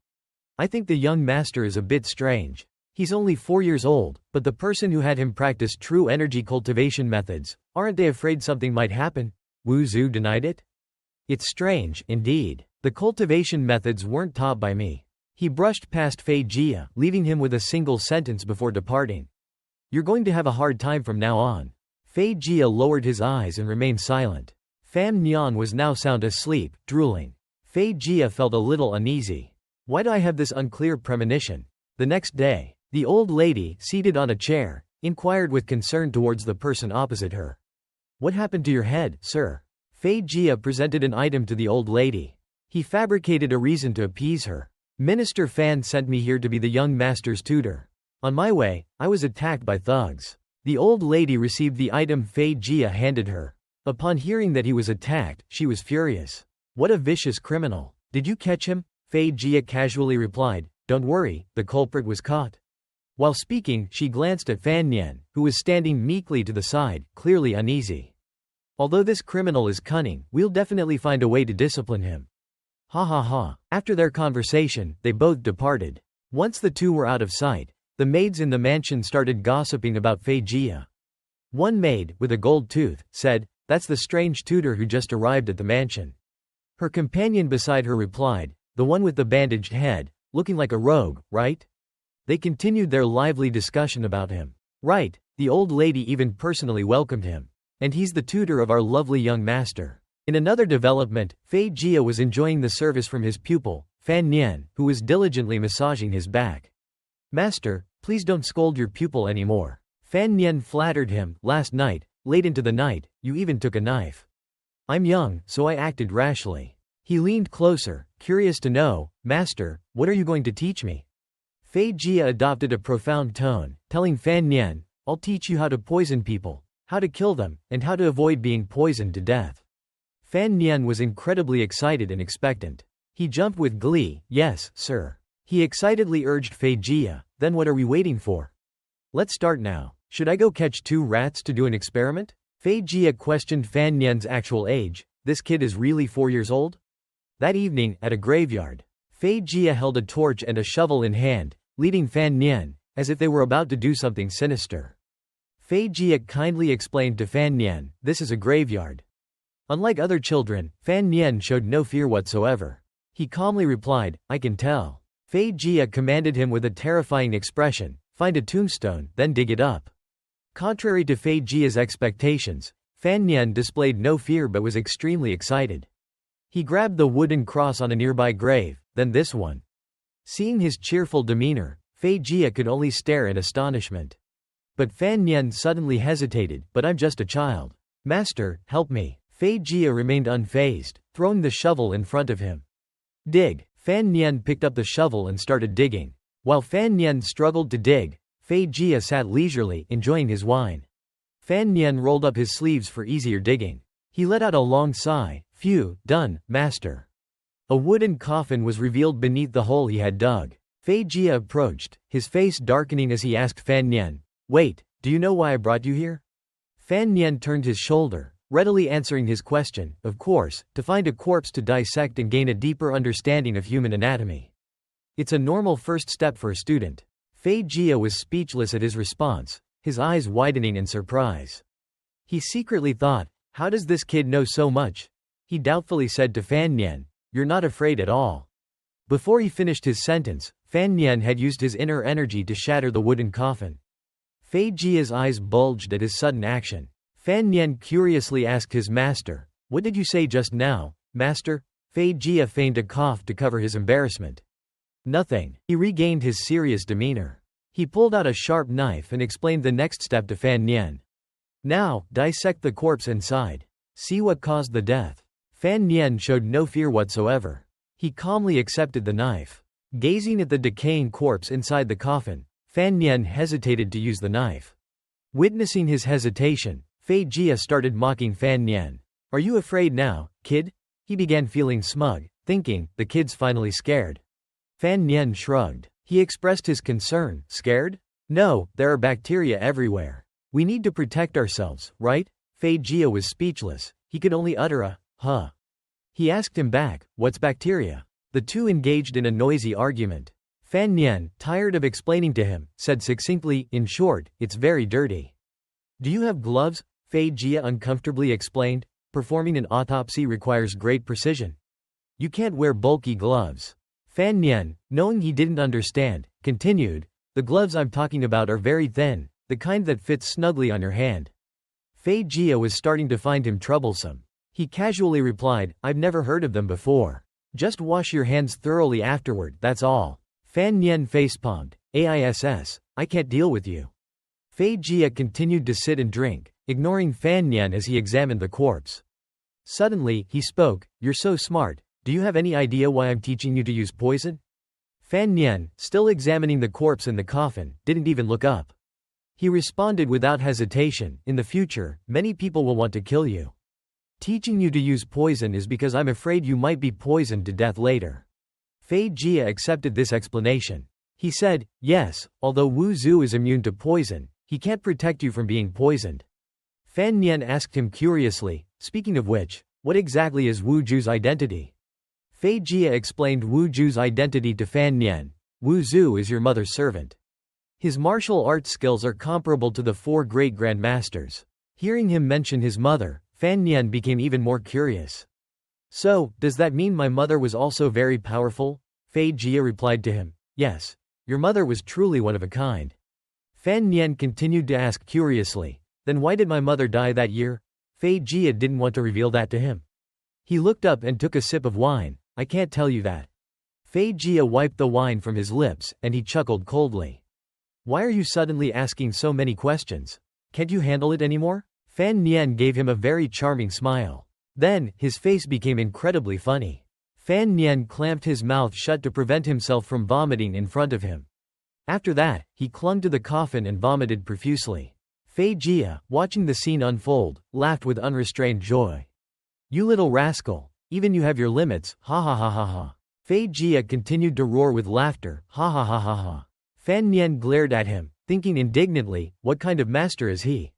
I think the young master is a bit strange. He's only 4 years old, but the person who had him practice true energy cultivation methods, aren't they afraid something might happen? Wu Zhu denied it. It's strange, indeed. The cultivation methods weren't taught by me. He brushed past Fei Jia, leaving him with a single sentence before departing. You're going to have a hard time from now on. Fei Jia lowered his eyes and remained silent. Pham Nyan was now sound asleep, drooling. Fei Jia felt a little uneasy. Why do I have this unclear premonition? The next day, the old lady, seated on a chair, inquired with concern towards the person opposite her. What happened to your head, sir? Fei Jia presented an item to the old lady. He fabricated a reason to appease her. Minister Fan sent me here to be the young master's tutor. On my way, I was attacked by thugs. The old lady received the item Fei Jia handed her. Upon hearing that he was attacked, she was furious. What a vicious criminal. Did you catch him? Fei Jia casually replied. Don't worry, the culprit was caught. While speaking, she glanced at Fan Nyan, who was standing meekly to the side, clearly uneasy. Although this criminal is cunning, we'll definitely find a way to discipline him. Ha ha ha. After their conversation, they both departed. Once the two were out of sight, the maids in the mansion started gossiping about Fei Jia. One maid, with a gold tooth, said, That's the strange tutor who just arrived at the mansion. Her companion beside her replied, The one with the bandaged head, looking like a rogue, right? They continued their lively discussion about him. Right, the old lady even personally welcomed him. And he's the tutor of our lovely young master. In another development, Fei Jia was enjoying the service from his pupil, Fan Nyan, who was diligently massaging his back. Master, please don't scold your pupil anymore. Fan Nyan flattered him. Last night, late into the night, you even took a knife. I'm young, so I acted rashly. He leaned closer, curious to know, Master, what are you going to teach me? Fei Jia adopted a profound tone, telling Fan Nyan, I'll teach you how to poison people, how to kill them, and how to avoid being poisoned to death. Fan Nyan was incredibly excited and expectant. He jumped with glee. Yes, sir. He excitedly urged Fei Jia, then what are we waiting for? Let's start now. Should I go catch 2 rats to do an experiment? Fei Jia questioned Fan Nyan's actual age. This kid is really 4 years old? That evening, at a graveyard, Fei Jia held a torch and a shovel in hand, leading Fan Nyan, as if they were about to do something sinister. Fei Jia kindly explained to Fan Nyan, this is a graveyard. Unlike other children, Fan Nyan showed no fear whatsoever. He calmly replied, I can tell. Fei Jia commanded him with a terrifying expression, find a tombstone, then dig it up. Contrary to Fei Jia's expectations, Fan Nyan displayed no fear but was extremely excited. He grabbed the wooden cross on a nearby grave, then this one. Seeing his cheerful demeanor, Fei Jia could only stare in astonishment. But Fan Nyan suddenly hesitated, but I'm just a child. Master, help me. Fei Jia remained unfazed, throwing the shovel in front of him. Dig. Fan Nyan picked up the shovel and started digging. While Fan Nyan struggled to dig, Fei Jia sat leisurely, enjoying his wine. Fan Nyan rolled up his sleeves for easier digging. He let out a long sigh. Phew, done, master. A wooden coffin was revealed beneath the hole he had dug. Fei Jia approached, his face darkening as he asked Fan Nyan, Wait, do you know why I brought you here? Fan Nyan turned his shoulder, readily answering his question, of course, to find a corpse to dissect and gain a deeper understanding of human anatomy. It's a normal first step for a student. Fei Jia was speechless at his response, his eyes widening in surprise. He secretly thought, how does this kid know so much? He doubtfully said to Fan Nian, you're not afraid at all. Before he finished his sentence, Fan Nian had used his inner energy to shatter the wooden coffin. Fei Jia's eyes bulged at his sudden action. Fan Nian curiously asked his master, what did you say just now, master? Fei Jia feigned a cough to cover his embarrassment. Nothing. He regained his serious demeanor. He pulled out a sharp knife and explained the next step to Fan Nian. Now, dissect the corpse inside. See what caused the death. Fan Nian showed no fear whatsoever. He calmly accepted the knife. Gazing at the decaying corpse inside the coffin, Fan Nian hesitated to use the knife. Witnessing his hesitation, Fei Jia started mocking Fan Nian. Are you afraid now, kid? He began feeling smug, thinking, the kid's finally scared. Fan Nian shrugged. He expressed his concern. Scared? No, there are bacteria everywhere. We need to protect ourselves, right? Fei Jia was speechless. He could only utter a, huh. He asked him back, what's bacteria? The two engaged in a noisy argument. Fan Nian, tired of explaining to him, said succinctly, in short, it's very dirty. Do you have gloves? Fei Jia uncomfortably explained. Performing an autopsy requires great precision. You can't wear bulky gloves. Fan Nian, knowing he didn't understand, continued, the gloves I'm talking about are very thin, the kind that fits snugly on your hand. Fei Jia was starting to find him troublesome. He casually replied, I've never heard of them before. Just wash your hands thoroughly afterward, that's all. Fan Nian facepalmed, AISS, I can't deal with you. Fei Jia continued to sit and drink, ignoring Fan Nian as he examined the corpse. Suddenly, he spoke, you're so smart, do you have any idea why I'm teaching you to use poison? Fan Nian, still examining the corpse in the coffin, didn't even look up. He responded without hesitation, in the future, many people will want to kill you. Teaching you to use poison is because I'm afraid you might be poisoned to death later. Fei Jia accepted this explanation. He said, yes, although Wu Zhu is immune to poison, he can't protect you from being poisoned. Fan Nian asked him curiously, speaking of which, what exactly is Wu Zhu's identity? Fei Jia explained Wu Zhu's identity to Fan Nian. Wu Zhu is your mother's servant. His martial arts skills are comparable to the 4 great grandmasters. Hearing him mention his mother, Fan Nian became even more curious. So, does that mean my mother was also very powerful? Fei Jia replied to him, yes. Your mother was truly one of a kind. Fan Nian continued to ask curiously, then why did my mother die that year? Fei Jia didn't want to reveal that to him. He looked up and took a sip of wine. I can't tell you that. Fei Jia wiped the wine from his lips, and he chuckled coldly. Why are you suddenly asking so many questions? Can't you handle it anymore? Fan Nian gave him a very charming smile. Then, his face became incredibly funny. Fan Nian clamped his mouth shut to prevent himself from vomiting in front of him. After that, he clung to the coffin and vomited profusely. Fei Jia, watching the scene unfold, laughed with unrestrained joy. You little rascal, even you have your limits, ha ha ha ha ha. Fei Jia continued to roar with laughter, ha ha ha ha ha. Fan Nian glared at him, thinking indignantly, what kind of master is he?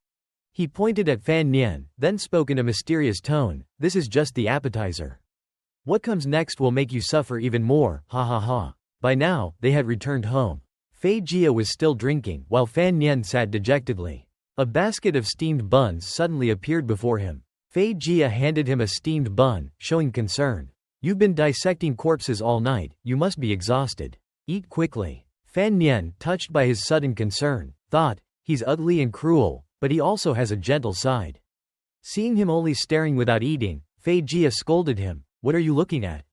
He pointed at Fan Nian, then spoke in a mysterious tone, this is just the appetizer. What comes next will make you suffer even more, ha ha ha. By now, they had returned home. Fei Jia was still drinking, while Fan Nian sat dejectedly. A basket of steamed buns suddenly appeared before him. Fei Jia handed him a steamed bun, showing concern. You've been dissecting corpses all night, you must be exhausted. Eat quickly. Fan Nian, touched by his sudden concern, thought, he's ugly and cruel, but he also has a gentle side. Seeing him only staring without eating, Fei Jia scolded him, what are you looking at?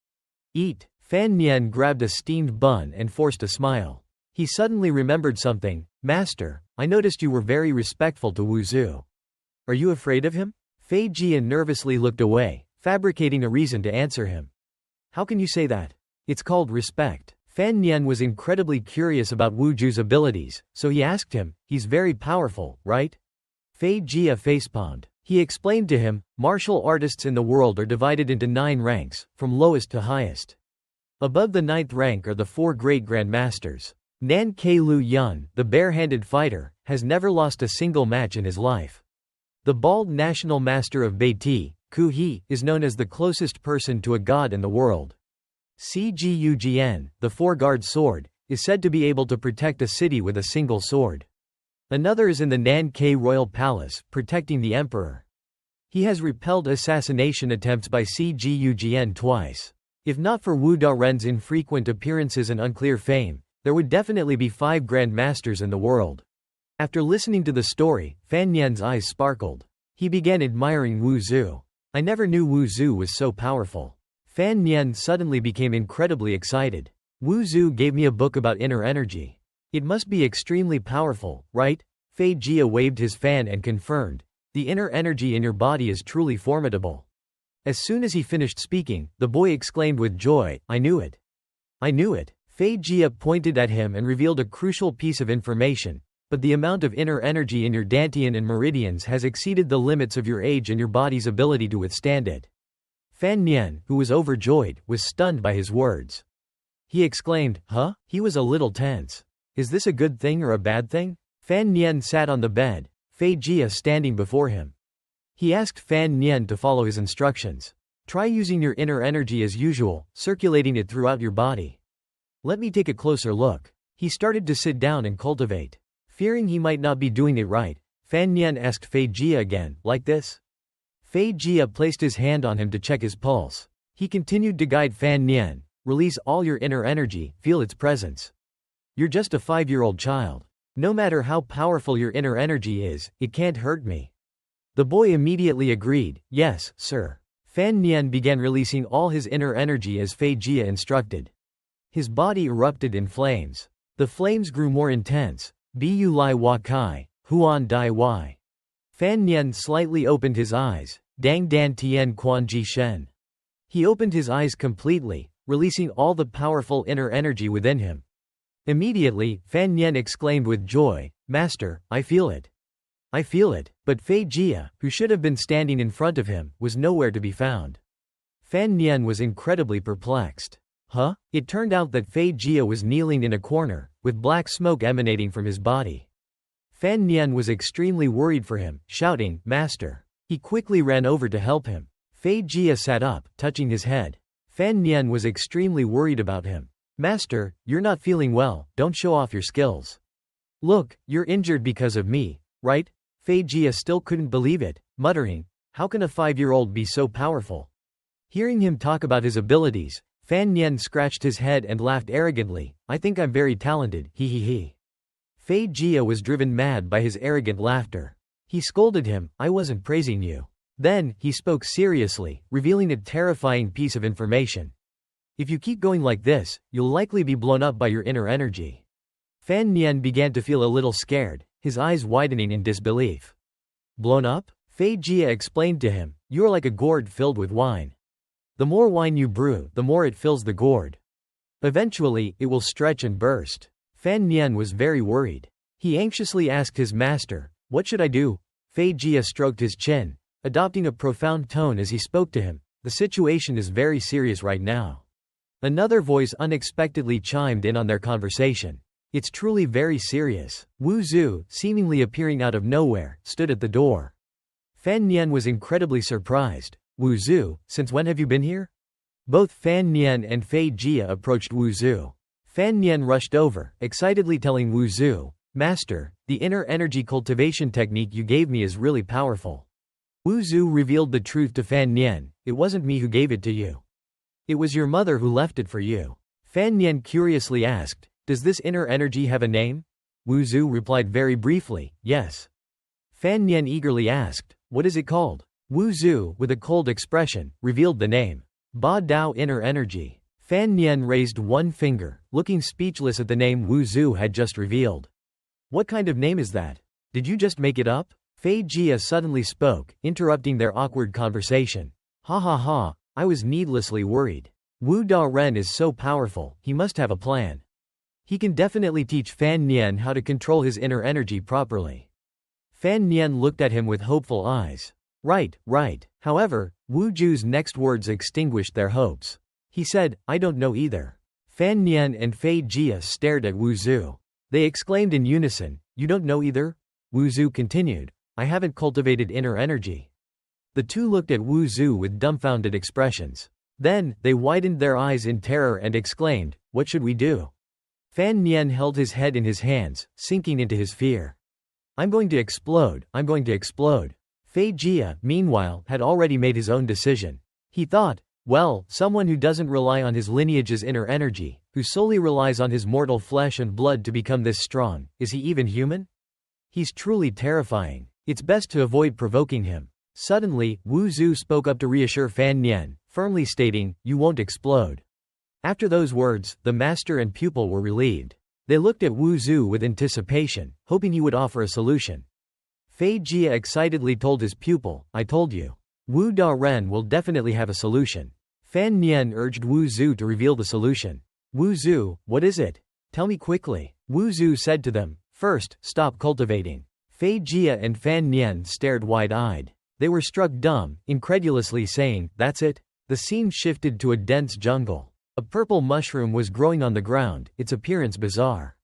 Eat. Fan Nian grabbed a steamed bun and forced a smile. He suddenly remembered something. Master, I noticed you were very respectful to Wu Zhu. Are you afraid of him? Fei Jia nervously looked away, fabricating a reason to answer him. How can you say that? It's called respect. Fan Nian was incredibly curious about Wu Zhu's abilities, so he asked him, he's very powerful, right? Fei Jia facepalmed. He explained to him, martial artists in the world are divided into 9 ranks, from lowest to highest. Above the 9th rank are the 4 great grandmasters. Nan Ke Lu Yun, the bare-handed fighter, has never lost a single match in his life. The bald national master of Beiti, Ku He, is known as the closest person to a god in the world. Cgugn, the four-guard sword, is said to be able to protect a city with a single sword. Another is in the Nankai Royal Palace, protecting the emperor. He has repelled assassination attempts by Cgugn twice. If not for Wu Daren's infrequent appearances and unclear fame, there would definitely be 5 Grand Masters in the world. After listening to the story, Fan Nian's eyes sparkled. He began admiring Wu Zhu. I never knew Wu Zhu was so powerful. Fan Nian suddenly became incredibly excited. Wu Zhu gave me a book about inner energy. It must be extremely powerful, right? Fei Jia waved his fan and confirmed. The inner energy in your body is truly formidable. As soon as he finished speaking, the boy exclaimed with joy, I knew it. I knew it. Fei Jia pointed at him and revealed a crucial piece of information. But the amount of inner energy in your dantian and meridians has exceeded the limits of your age and your body's ability to withstand it. Fan Nian, who was overjoyed, was stunned by his words. He exclaimed, huh? He was a little tense. Is this a good thing or a bad thing? Fan Nian sat on the bed, Fei Jia standing before him. He asked Fan Nian to follow his instructions. Try using your inner energy as usual, circulating it throughout your body. Let me take a closer look. He started to sit down and cultivate. Fearing he might not be doing it right, Fan Nian asked Fei Jia again, like this? Fei Jia placed his hand on him to check his pulse. He continued to guide Fan Nian. Release all your inner energy, feel its presence. You're just a 5-year-old child. No matter how powerful your inner energy is, it can't hurt me. The boy immediately agreed, yes, sir. Fan Nian began releasing all his inner energy as Fei Jia instructed. His body erupted in flames. The flames grew more intense. Bu Lai Wa Kai, Huan Dai Wai. Fan Nian slightly opened his eyes. Dang Dan Tian Quan Ji Shen. He opened his eyes completely, releasing all the powerful inner energy within him. Immediately, Fan Nian exclaimed with joy, Master, I feel it. I feel it. But Fei Jia, who should have been standing in front of him, was nowhere to be found. Fan Nian was incredibly perplexed. Huh? It turned out that Fei Jia was kneeling in a corner, with black smoke emanating from his body. Fan Nian was extremely worried for him, shouting, Master. He quickly ran over to help him. Fei Jia sat up, touching his head. Fan Nian was extremely worried about him. Master, you're not feeling well, don't show off your skills. Look, you're injured because of me, right? Fei Jia still couldn't believe it, muttering, how can a 5-year-old be so powerful? Hearing him talk about his abilities, Fan Nian scratched his head and laughed arrogantly, I think I'm very talented, he. Fei Jia was driven mad by his arrogant laughter. He scolded him, I wasn't praising you. Then, he spoke seriously, revealing a terrifying piece of information. If you keep going like this, you'll likely be blown up by your inner energy. Fan Nian began to feel a little scared, his eyes widening in disbelief. Blown up? Fei Jia explained to him, you are like a gourd filled with wine. The more wine you brew, the more it fills the gourd. Eventually, it will stretch and burst. Fan Nian was very worried. He anxiously asked his master, what should I do? Fei Jia stroked his chin, adopting a profound tone as he spoke to him. The situation is very serious right now. Another voice unexpectedly chimed in on their conversation. It's truly very serious. Wu Zhu, seemingly appearing out of nowhere, stood at the door. Fan Nian was incredibly surprised. Wu Zhu, since when have you been here? Both Fan Nian and Fei Jia approached Wu Zhu. Fan Nian rushed over, excitedly telling Wu Zhu, Master, the inner energy cultivation technique you gave me is really powerful. Wu Zhu revealed the truth to Fan Nian, it wasn't me who gave it to you. It was your mother who left it for you. Fan Nian curiously asked, does this inner energy have a name? Wu Zhu replied very briefly, yes. Fan Nian eagerly asked, what is it called? Wu Zhu, with a cold expression, revealed the name. Ba Dao Inner Energy. Fan Nian raised one finger, looking speechless at the name Wu Zhu had just revealed. What kind of name is that? Did you just make it up? Fei Jia suddenly spoke, interrupting their awkward conversation. Ha ha ha, I was needlessly worried. Wu Daren is so powerful, he must have a plan. He can definitely teach Fan Nian how to control his inner energy properly. Fan Nian looked at him with hopeful eyes. Right. However, Wu Zhu's next words extinguished their hopes. He said, I don't know either. Fan Nian and Fei Jia stared at Wu Zhu. They exclaimed in unison, you don't know either? Wu Zhu continued, I haven't cultivated inner energy. The two looked at Wu Zhu with dumbfounded expressions. Then, they widened their eyes in terror and exclaimed, "What should we do?" Fan Nian held his head in his hands, sinking into his fear. "I'm going to explode, I'm going to explode." Fei Jia, meanwhile, had already made his own decision. He thought, well, someone who doesn't rely on his lineage's inner energy, who solely relies on his mortal flesh and blood to become this strong, is he even human? He's truly terrifying. It's best to avoid provoking him. Suddenly, Wu Zhu spoke up to reassure Fan Nian, firmly stating, "You won't explode." After those words, the master and pupil were relieved. They looked at Wu Zhu with anticipation, hoping he would offer a solution. Fei Jia excitedly told his pupil, "I told you. Wu Da Ren will definitely have a solution." Fan Nian urged Wu Zhu to reveal the solution. "Wu Zhu, what is it? Tell me quickly." Wu Zhu said to them, "First, stop cultivating." Fei Jia and Fan Nian stared wide-eyed. They were struck dumb, incredulously saying, "That's it?" The scene shifted to a dense jungle. A purple mushroom was growing on the ground, its appearance bizarre.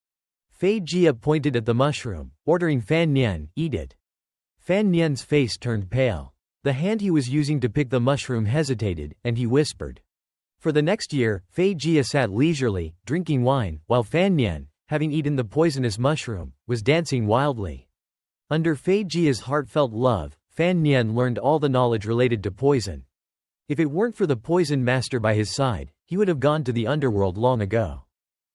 Fei Jia pointed at the mushroom, ordering Fan Nian, "Eat it." Fan Nian's face turned pale. The hand he was using to pick the mushroom hesitated, and he whispered. For the next year, Fei Jia sat leisurely, drinking wine, while Fan Nian, having eaten the poisonous mushroom, was dancing wildly. Under Fei Jia's heartfelt love, Fan Nian learned all the knowledge related to poison. If it weren't for the poison master by his side, he would have gone to the underworld long ago.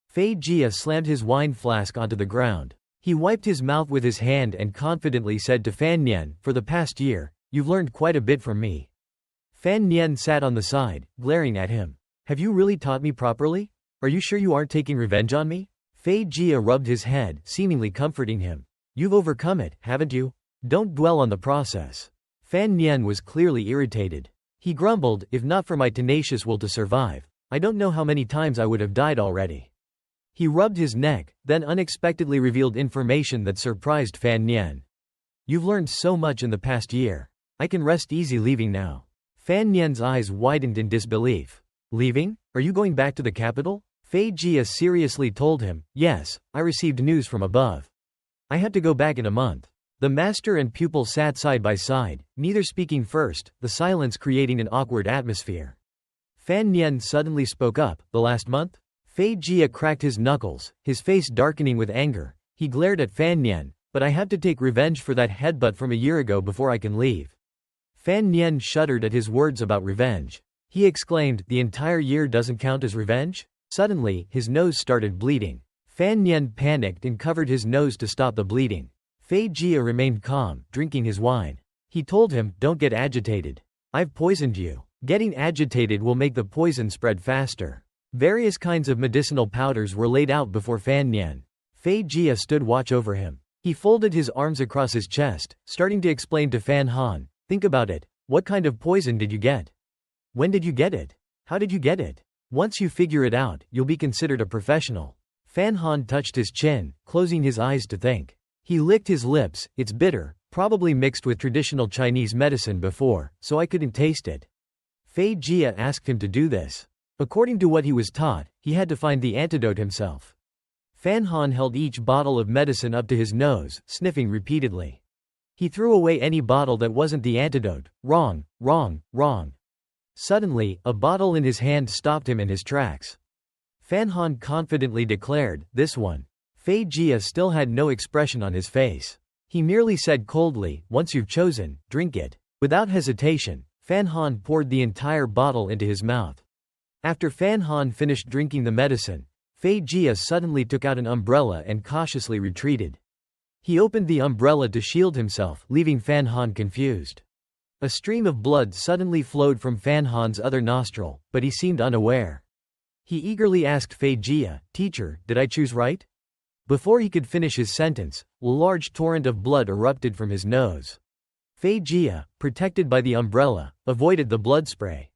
Fei Jia slammed his wine flask onto the ground. He wiped his mouth with his hand and confidently said to Fan Nian, "For the past year, you've learned quite a bit from me." Fan Nian sat on the side, glaring at him. "Have you really taught me properly? Are you sure you aren't taking revenge on me?" Fei Jia rubbed his head, seemingly comforting him. "You've overcome it, haven't you? Don't dwell on the process." Fan Nian was clearly irritated. He grumbled, "If not for my tenacious will to survive, I don't know how many times I would have died already." He rubbed his neck, then unexpectedly revealed information that surprised Fan Nian. "You've learned so much in the past year. I can rest easy leaving now." Fan Nian's eyes widened in disbelief. "Leaving? Are you going back to the capital?" Fei Jia seriously told him, "Yes, I received news from above. I had to go back in a month." The master and pupil sat side by side, neither speaking first, the silence creating an awkward atmosphere. Fan Nian suddenly spoke up, "The last month?" Fei Jia cracked his knuckles, his face darkening with anger. He glared at Fan Nian, "But I have to take revenge for that headbutt from a year ago before I can leave." Fan Nian shuddered at his words about revenge. He exclaimed, "The entire year doesn't count as revenge?" Suddenly, his nose started bleeding. Fan Nian panicked and covered his nose to stop the bleeding. Fei Jia remained calm, drinking his wine. He told him, "Don't get agitated. I've poisoned you. Getting agitated will make the poison spread faster." Various kinds of medicinal powders were laid out before Fan Nian. Fei Jia stood watch over him. He folded his arms across his chest, starting to explain to Fan Han, "Think about it. What kind of poison did you get? When did you get it? How did you get it? Once you figure it out, you'll be considered a professional." Fan Han touched his chin, closing his eyes to think. He licked his lips. "It's bitter, probably mixed with traditional Chinese medicine before, so I couldn't taste it." Fei Jia asked him to do this. According to what he was taught, he had to find the antidote himself. Fan Han held each bottle of medicine up to his nose, sniffing repeatedly. He threw away any bottle that wasn't the antidote. Wrong, wrong, wrong. Suddenly, a bottle in his hand stopped him in his tracks. Fan Han confidently declared, "This one." Fei Jia still had no expression on his face. He merely said coldly, "Once you've chosen, drink it." Without hesitation, Fan Han poured the entire bottle into his mouth. After Fan Han finished drinking the medicine, Fei Jia suddenly took out an umbrella and cautiously retreated. He opened the umbrella to shield himself, leaving Fan Han confused. A stream of blood suddenly flowed from Fan Han's other nostril, but he seemed unaware. He eagerly asked Fei Jia, "Teacher, did I choose right?" Before he could finish his sentence, a large torrent of blood erupted from his nose. Fei Jia, protected by the umbrella, avoided the blood spray.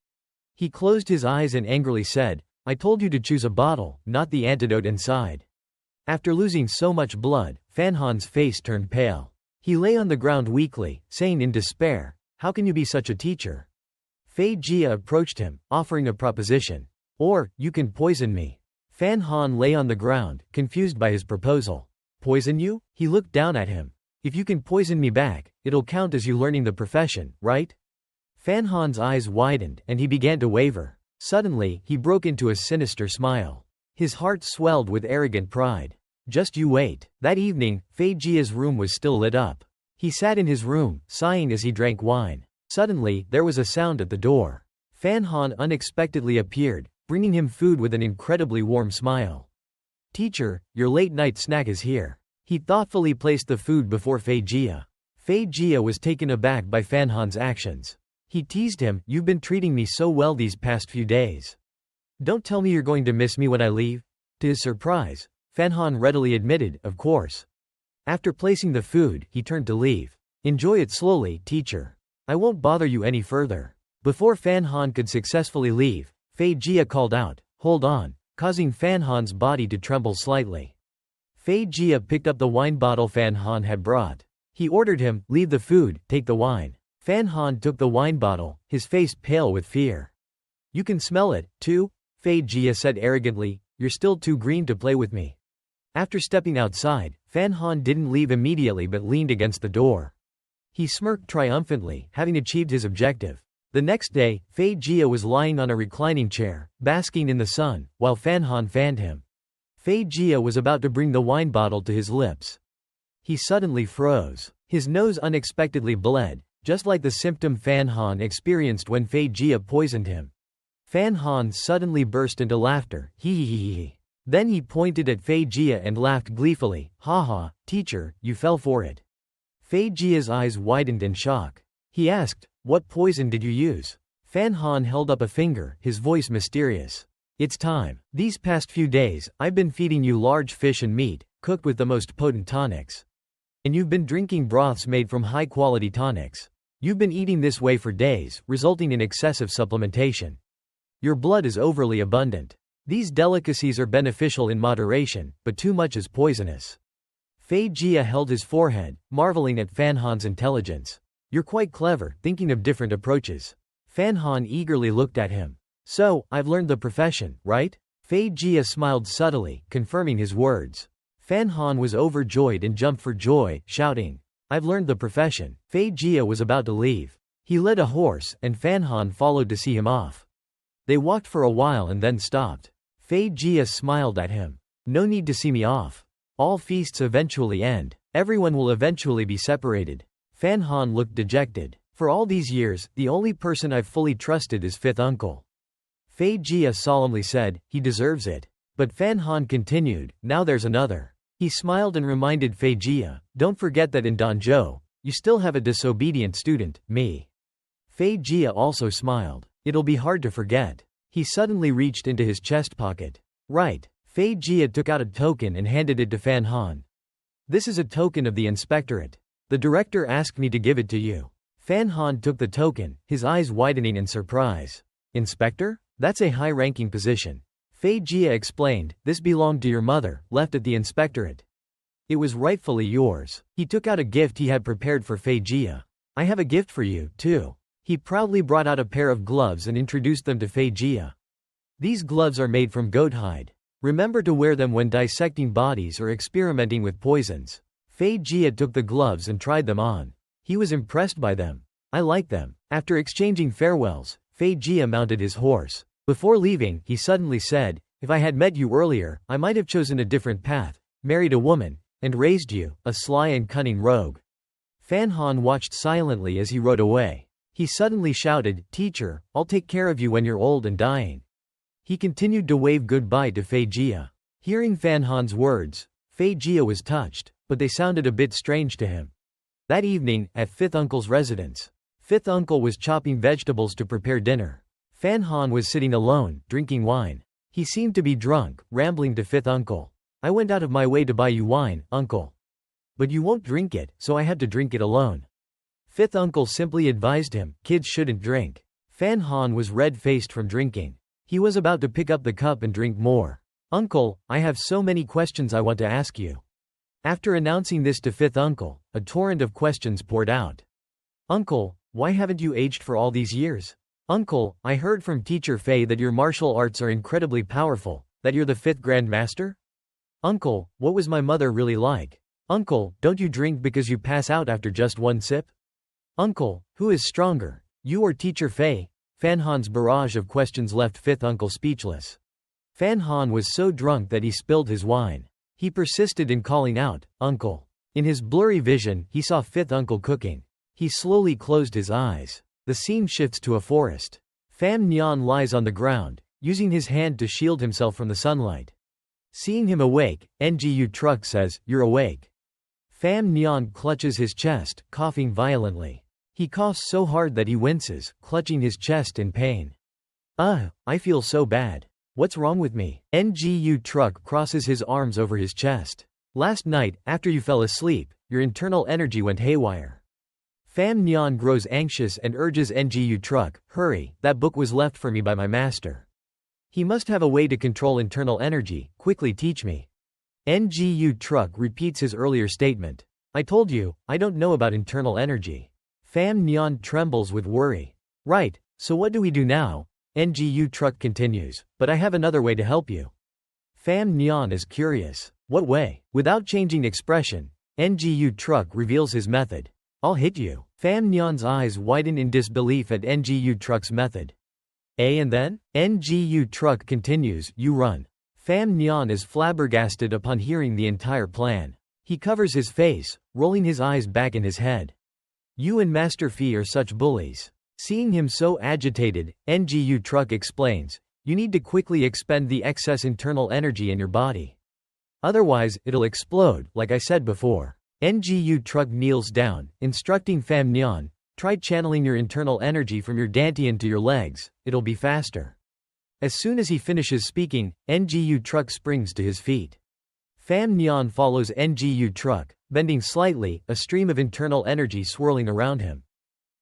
He closed his eyes and angrily said, "I told you to choose a bottle, not the antidote inside." After losing so much blood, Fan Han's face turned pale. He lay on the ground weakly, saying in despair, "How can you be such a teacher?" Fei Jia approached him, offering a proposition. "Or, you can poison me." Fan Han lay on the ground, confused by his proposal. "Poison you?" He looked down at him. "If you can poison me back, it'll count as you learning the profession, right?" Fan Han's eyes widened, and he began to waver. Suddenly, he broke into a sinister smile. His heart swelled with arrogant pride. Just you wait. That evening, Fei Jia's room was still lit up. He sat in his room, sighing as he drank wine. Suddenly, there was a sound at the door. Fan Han unexpectedly appeared, bringing him food with an incredibly warm smile. Teacher, your late-night snack is here. He thoughtfully placed the food before Fei Jia. Fei Jia was taken aback by Fan Han's actions. He teased him, you've been treating me so well these past few days. Don't tell me you're going to miss me when I leave? To his surprise, Fan Han readily admitted, of course. After placing the food, he turned to leave. Enjoy it slowly, teacher. I won't bother you any further. Before Fan Han could successfully leave, Fei Jia called out, hold on, causing Fan Han's body to tremble slightly. Fei Jia picked up the wine bottle Fan Han had brought. He ordered him, leave the food, take the wine. Fan Han took the wine bottle, his face pale with fear. You can smell it, too? Fei Jia said arrogantly, you're still too green to play with me. After stepping outside, Fan Han didn't leave immediately but leaned against the door. He smirked triumphantly, having achieved his objective. The next day, Fei Jia was lying on a reclining chair, basking in the sun, while Fan Han fanned him. Fei Jia was about to bring the wine bottle to his lips. He suddenly froze. His nose unexpectedly bled, just like the symptom Fan Han experienced when Fei Jia poisoned him. Fan Han suddenly burst into laughter, hee. Then he pointed at Fei Jia and laughed gleefully, ha, teacher, you fell for it. Fei Jia's eyes widened in shock. He asked, what poison did you use? Fan Han held up a finger, his voice mysterious. It's time. These past few days, I've been feeding you large fish and meat, cooked with the most potent tonics. And you've been drinking broths made from high-quality tonics. You've been eating this way for days, resulting in excessive supplementation. Your blood is overly abundant. These delicacies are beneficial in moderation, but too much is poisonous. Fei Jia held his forehead, marveling at Fan Han's intelligence. You're quite clever, thinking of different approaches. Fan Han eagerly looked at him. So, I've learned the profession, right? Fei Jia smiled subtly, confirming his words. Fan Han was overjoyed and jumped for joy, shouting, I've learned the profession. Fei Jia was about to leave. He led a horse, and Fan Han followed to see him off. They walked for a while and then stopped. Fei Jia smiled at him. No need to see me off. All feasts eventually end. Everyone will eventually be separated. Fan Han looked dejected. For all these years, the only person I've fully trusted is fifth uncle. Fei Jia solemnly said, he deserves it. But Fan Han continued, now there's another. He smiled and reminded Fei Jia, don't forget that in Danzhou, you still have a disobedient student, me. Fei Jia also smiled. It'll be hard to forget. He suddenly reached into his chest pocket. Right. Fei Jia took out a token and handed it to Fan Han. This is a token of the inspectorate. The director asked me to give it to you. Fan Han took the token, his eyes widening in surprise. Inspector? That's a high-ranking position. Fei Jia explained, this belonged to your mother, left at the inspectorate. It was rightfully yours. He took out a gift he had prepared for Fei Jia. I have a gift for you, too. He proudly brought out a pair of gloves and introduced them to Fei Jia. These gloves are made from goat hide. Remember to wear them when dissecting bodies or experimenting with poisons. Fei Jia took the gloves and tried them on. He was impressed by them. I like them. After exchanging farewells, Fei Jia mounted his horse. Before leaving, he suddenly said, if I had met you earlier, I might have chosen a different path, married a woman, and raised you, a sly and cunning rogue. Fan Han watched silently as he rode away. He suddenly shouted, teacher, I'll take care of you when you're old and dying. He continued to wave goodbye to Fei Jia. Hearing Fan Han's words, Fei Jia was touched, but they sounded a bit strange to him. That evening, at Fifth Uncle's residence, Fifth Uncle was chopping vegetables to prepare dinner. Fan Han was sitting alone, drinking wine. He seemed to be drunk, rambling to Fifth Uncle. I went out of my way to buy you wine, Uncle. But you won't drink it, so I had to drink it alone. Fifth Uncle simply advised him, kids shouldn't drink. Fan Han was red-faced from drinking. He was about to pick up the cup and drink more. Uncle, I have so many questions I want to ask you. After announcing this to Fifth Uncle, a torrent of questions poured out. Uncle, why haven't you aged for all these years? Uncle, I heard from Teacher Fei that your martial arts are incredibly powerful, that you're the fifth Grand Master? Uncle, what was my mother really like? Uncle, don't you drink because you pass out after just one sip? Uncle, who is stronger, you or Teacher Fei? Fan Han's barrage of questions left fifth uncle speechless. Fan Han was so drunk that he spilled his wine. He persisted in calling out, "Uncle." In his blurry vision, he saw fifth uncle cooking. He slowly closed his eyes. The scene shifts to a forest. Pham Nhan lies on the ground, using his hand to shield himself from the sunlight. Seeing him awake, Ngu Truk says, "You're awake." Pham Nhan clutches his chest, coughing violently. He coughs so hard that he winces, clutching his chest in pain. I feel so bad. What's wrong with me?" Ngu Truk crosses his arms over his chest. "Last night, after you fell asleep, your internal energy went haywire." Pham Nhan grows anxious and urges Ngu Truk, "Hurry, that book was left for me by my master. He must have a way to control internal energy, quickly teach me." Ngu Truk repeats his earlier statement. "I told you, I don't know about internal energy." Pham Nhan trembles with worry. "Right, so what do we do now?" Ngu Truk continues, "But I have another way to help you." Pham Nhan is curious. "What way?" Without changing expression, Ngu Truk reveals his method. "I'll hit you." Pham Nhan's eyes widen in disbelief at Ngu Truk's method. And then? Ngu Truk continues, "You run." Pham Nhan is flabbergasted upon hearing the entire plan. He covers his face, rolling his eyes back in his head. "You and Master Phi are such bullies." Seeing him so agitated, Ngu Truk explains, "You need to quickly expend the excess internal energy in your body. Otherwise, it'll explode, like I said before." Ngu Truk kneels down, instructing Pham Nhan, "Try channeling your internal energy from your dantian to your legs, it'll be faster." As soon as he finishes speaking, Ngu Truk springs to his feet. Pham Nhan follows Ngu Truk, bending slightly, a stream of internal energy swirling around him.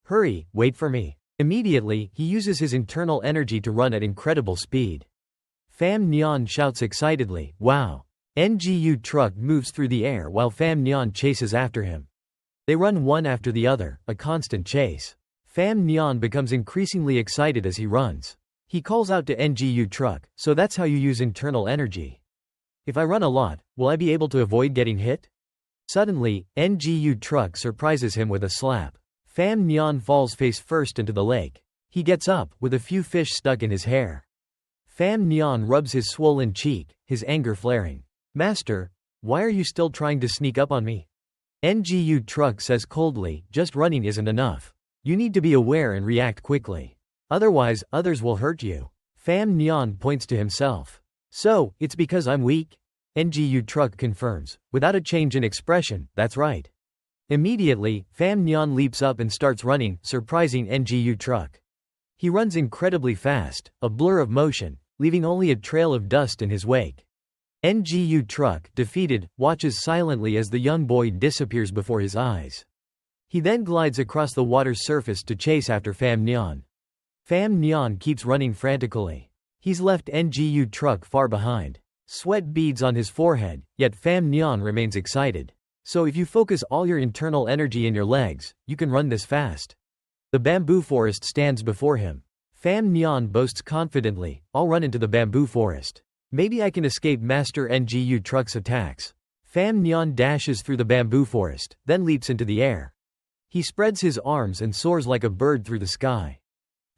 "Hurry, wait for me." Immediately, he uses his internal energy to run at incredible speed. Pham Nhan shouts excitedly, "Wow." Ngu Truk moves through the air while Pham Nhan chases after him. They run one after the other, a constant chase. Pham Nhan becomes increasingly excited as he runs. He calls out to Ngu Truk, "So that's how you use internal energy. If I run a lot, will I be able to avoid getting hit?" Suddenly, Ngu Truk surprises him with a slap. Pham Nhan falls face first into the lake. He gets up, with a few fish stuck in his hair. Pham Nhan rubs his swollen cheek, his anger flaring. "Master, why are you still trying to sneak up on me?" Ngu Truk says coldly, "Just running isn't enough. You need to be aware and react quickly. Otherwise, others will hurt you." Pham Nhan points to himself. "So, it's because I'm weak?" Ngu Truk confirms, without a change in expression, "That's right." Immediately, Pham Nhan leaps up and starts running, surprising Ngu Truk. He runs incredibly fast, a blur of motion, leaving only a trail of dust in his wake. Ngu Truk, defeated, watches silently as the young boy disappears before his eyes. He then glides across the water's surface to chase after Pham Nhan. Pham Nhan keeps running frantically. He's left Ngu Truk far behind. Sweat beads on his forehead, yet Pham Nhan remains excited. "So if you focus all your internal energy in your legs, you can run this fast." The bamboo forest stands before him. Pham Nhan boasts confidently, "I'll run into the bamboo forest. Maybe I can escape Master Ngu Truk's attacks." Pham Nhan dashes through the bamboo forest, then leaps into the air. He spreads his arms and soars like a bird through the sky.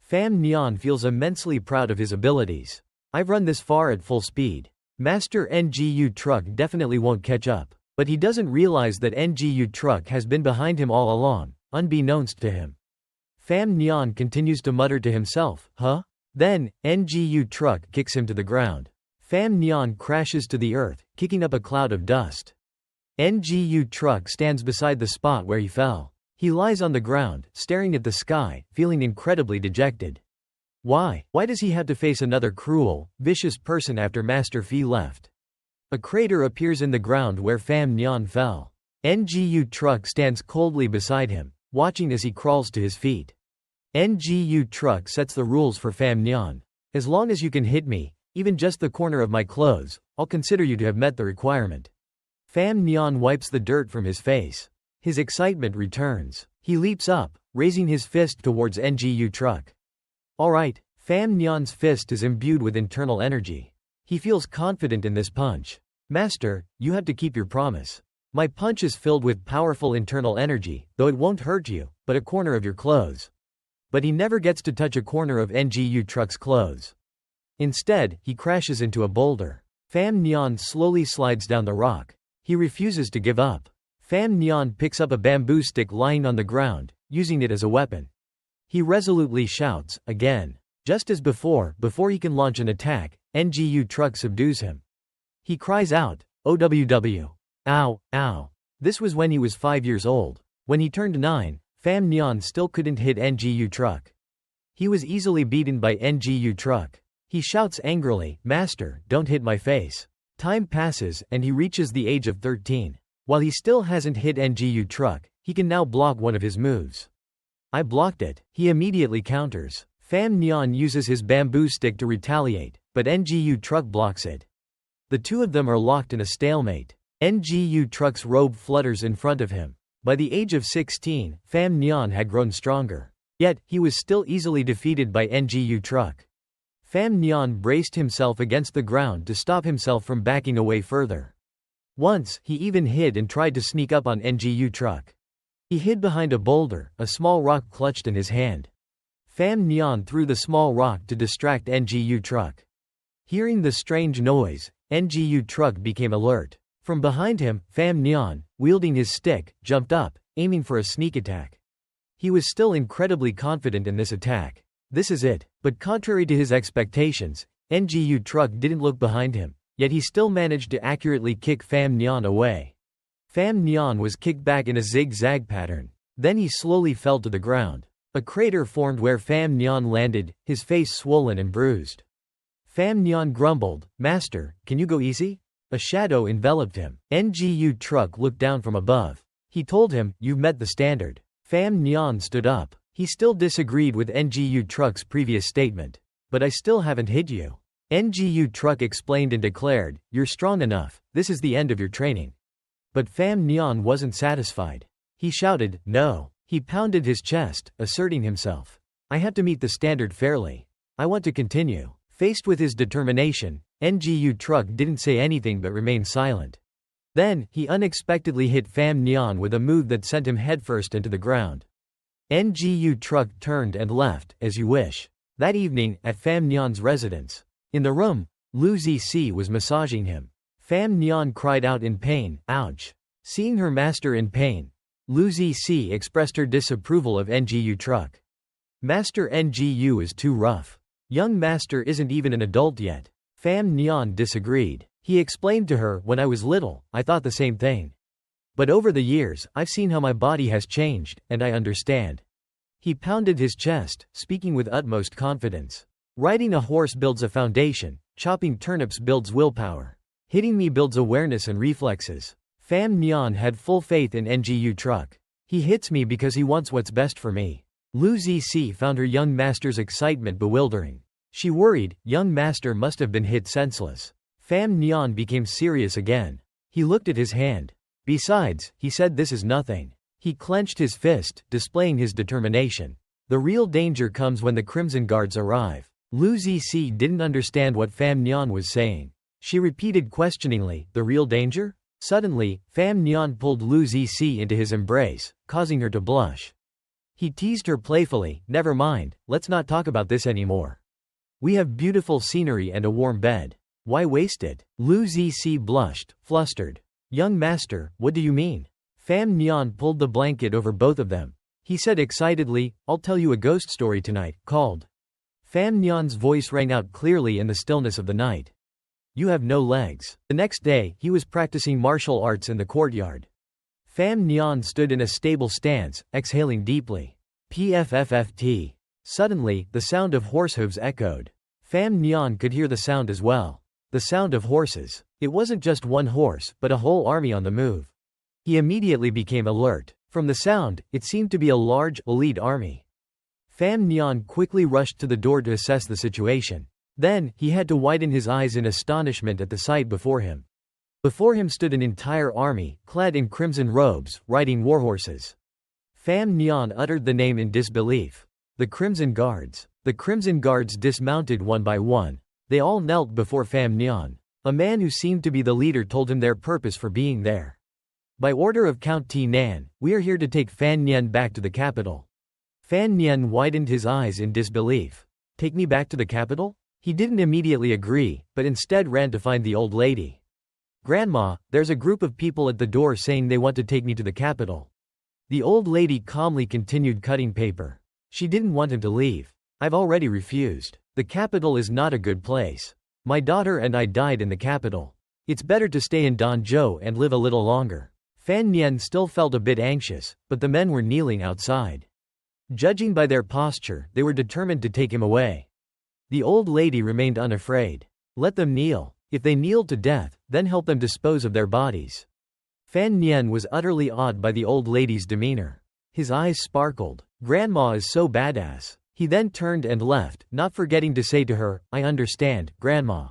Pham Nhan feels immensely proud of his abilities. "I've run this far at full speed. Master Ngu Truk definitely won't catch up." But he doesn't realize that Ngu Truk has been behind him all along, unbeknownst to him. Pham Nhan continues to mutter to himself, "Huh?" Then, Ngu Truk kicks him to the ground. Pham Nhan crashes to the earth, kicking up a cloud of dust. Ngu Truk stands beside the spot where he fell. He lies on the ground, staring at the sky, feeling incredibly dejected. Why does he have to face another cruel, vicious person after Master Phi left? A crater appears in the ground where Pham Nhan fell. Ngu Truk stands coldly beside him, watching as he crawls to his feet. Ngu Truk sets the rules for Pham Nhan. "As long as you can hit me, even just the corner of my clothes, I'll consider you to have met the requirement." Pham Nhan wipes the dirt from his face. His excitement returns. He leaps up, raising his fist towards Ngu Truk. "All right." Pham Nhan's fist is imbued with internal energy. He feels confident in this punch. "Master, you have to keep your promise. My punch is filled with powerful internal energy, though it won't hurt you, but a corner of your clothes." But he never gets to touch a corner of NGU truck's clothes. Instead, he crashes into a boulder. Pham Nhan slowly slides down the rock. He refuses to give up. Pham Nhan picks up a bamboo stick lying on the ground, using it as a weapon. He resolutely shouts, again. Just as before he can launch an attack, NGU truck subdues him. He cries out, OWW. Ow, ow. This was when he was 5 years old. When he turned 9, Pham Nhan still couldn't hit NGU truck. He was easily beaten by NGU truck. He shouts angrily, Master, don't hit my face. Time passes and he reaches the age of 13. While he still hasn't hit NGU truck, he can now block one of his moves. I blocked it, he immediately counters. Pham Nhan uses his bamboo stick to retaliate, but NGU truck blocks it. The two of them are locked in a stalemate. NGU truck's robe flutters in front of him. By the age of 16, Pham Nhan had grown stronger. Yet, he was still easily defeated by NGU truck. Pham Nhan braced himself against the ground to stop himself from backing away further. Once, he even hid and tried to sneak up on NGU truck. He hid behind a boulder, a small rock clutched in his hand. Pham Nhan threw the small rock to distract NGU truck. Hearing the strange noise, NGU truck became alert. From behind him, Pham Nhan, wielding his stick, jumped up, aiming for a sneak attack. He was still incredibly confident in this attack. This is it. But contrary to his expectations, NGU truck didn't look behind him, yet he still managed to accurately kick Pham Nhan away. Pham Nhan was kicked back in a zigzag pattern. Then he slowly fell to the ground. A crater formed where Pham Nhan landed, his face swollen and bruised. Pham Nhan grumbled, Master, can you go easy? A shadow enveloped him. NGU truck looked down from above. He told him, You've met the standard. Pham Nhan stood up. He still disagreed with NGU truck's previous statement. But I still haven't hit you. NGU truck explained and declared, You're strong enough, this is the end of your training. But Pham Nhan wasn't satisfied. He shouted, No. He pounded his chest, asserting himself. I have to meet the standard fairly. I want to continue. Faced with his determination, NGU truck didn't say anything but remained silent. Then, he unexpectedly hit Pham Nhan with a move that sent him headfirst into the ground. NGU truck turned and left, as you wish. That evening, at Pham Nhan's residence. In the room, Lu Zici was massaging him. Pham Nhan cried out in pain, Ouch. Seeing her master in pain, Lu Zici expressed her disapproval of NGU truck. Master NGU is too rough. Young master isn't even an adult yet. Pham Nhan disagreed. He explained to her, When I was little, I thought the same thing. But over the years, I've seen how my body has changed, and I understand. He pounded his chest, speaking with utmost confidence. Riding a horse builds a foundation, chopping turnips builds willpower. Hitting me builds awareness and reflexes. Pham Nhan had full faith in NGU truck. He hits me because he wants what's best for me. Lu Zici found her young master's excitement bewildering. She worried, young master must have been hit senseless. Pham Nhan became serious again. He looked at his hand. Besides, he said this is nothing. He clenched his fist, displaying his determination. The real danger comes when the Crimson Guards arrive. Lu Zici didn't understand what Pham Nhan was saying. She repeated questioningly, the real danger? Suddenly, Pham Nhan pulled Lu Zici into his embrace, causing her to blush. He teased her playfully, Never mind, let's not talk about this anymore. We have beautiful scenery and a warm bed. Why waste it? Lu Zici blushed, flustered. Young master, what do you mean? Pham Nhan pulled the blanket over both of them. He said excitedly, I'll tell you a ghost story tonight, called. Pham Nhan's voice rang out clearly in the stillness of the night. You have no legs. The next day, he was practicing martial arts in the courtyard. Pham Nhan stood in a stable stance, exhaling deeply. PFFFT. Suddenly, the sound of horse hooves echoed. Pham Nhan could hear the sound as well. The sound of horses. It wasn't just one horse, but a whole army on the move. He immediately became alert. From the sound, it seemed to be a large, elite army. Pham Nhan quickly rushed to the door to assess the situation. Then, he had to widen his eyes in astonishment at the sight before him. Before him stood an entire army, clad in crimson robes, riding warhorses. Pham Nhan uttered the name in disbelief. The Crimson Guards. The Crimson Guards dismounted one by one. They all knelt before Pham Nhan. A man who seemed to be the leader told him their purpose for being there. By order of Count T. Nan, we are here to take Pham Nhan back to the capital. Fan Nian widened his eyes in disbelief. Take me back to the capital? He didn't immediately agree, but instead ran to find the old lady. Grandma, there's a group of people at the door saying they want to take me to the capital. The old lady calmly continued cutting paper. She didn't want him to leave. I've already refused. The capital is not a good place. My daughter and I died in the capital. It's better to stay in Danzhou and live a little longer. Fan Nian still felt a bit anxious, but the men were kneeling outside. Judging by their posture, they were determined to take him away. The old lady remained unafraid. Let them kneel. If they kneeled to death, then help them dispose of their bodies. Fan Nian was utterly awed by the old lady's demeanor. His eyes sparkled. Grandma is so badass. He then turned and left, not forgetting to say to her, I understand, Grandma.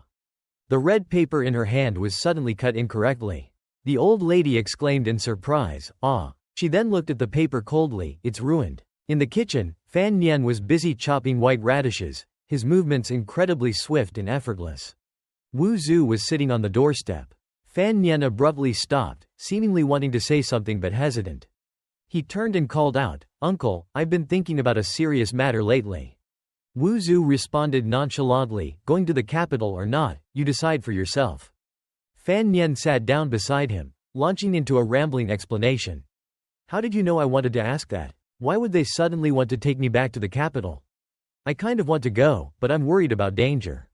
The red paper in her hand was suddenly cut incorrectly. The old lady exclaimed in surprise, ah. She then looked at the paper coldly, it's ruined. In the kitchen, Fan Nian was busy chopping white radishes, his movements incredibly swift and effortless. Wu Zhu was sitting on the doorstep. Fan Nian abruptly stopped, seemingly wanting to say something but hesitant. He turned and called out, Uncle, I've been thinking about a serious matter lately. Wu Zhu responded nonchalantly, going to the capital or not, you decide for yourself. Fan Nian sat down beside him, launching into a rambling explanation. How did you know I wanted to ask that? Why would they suddenly want to take me back to the capital? I kind of want to go, but I'm worried about danger.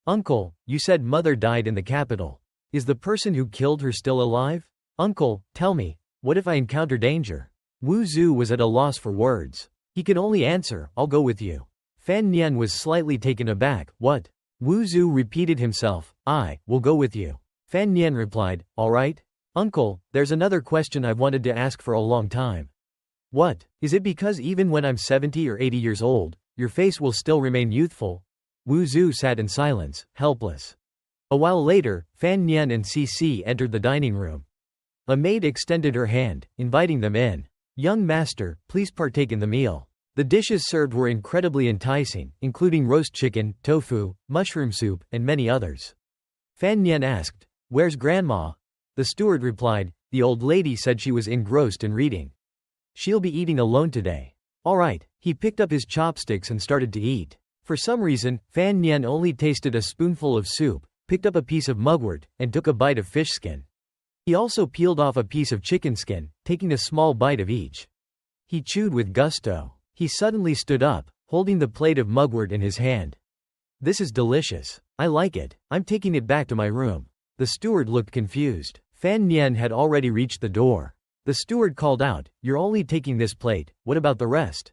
Uncle, you said mother died in the capital. Is the person who killed her still alive? Uncle, tell me, what if I encounter danger? Wu Zhu was at a loss for words. He could only answer, I'll go with you. Fan Nian was slightly taken aback, what? Wu Zhu repeated himself, I will go with you. Fan Nian replied, all right. Uncle, there's another question I've wanted to ask for a long time. What? Is it because even when I'm 70 or 80 years old, your face will still remain youthful? Wu Zhu sat in silence, helpless. A while later, Fan Nian and Cici entered the dining room. A maid extended her hand, inviting them in. Young master, please partake in the meal. The dishes served were incredibly enticing, including roast chicken, tofu, mushroom soup, and many others. Fan Nian asked, where's Grandma? The steward replied, the old lady said she was engrossed in reading. She'll be eating alone today. All right. He picked up his chopsticks and started to eat. For some reason, Fan Nian only tasted a spoonful of soup, picked up a piece of mugwort, and took a bite of fish skin. He also peeled off a piece of chicken skin, taking a small bite of each. He chewed with gusto. He suddenly stood up, holding the plate of mugwort in his hand. This is delicious. I like it. I'm taking it back to my room. The steward looked confused. Fan Nian had already reached the door. The steward called out, you're only taking this plate, what about the rest?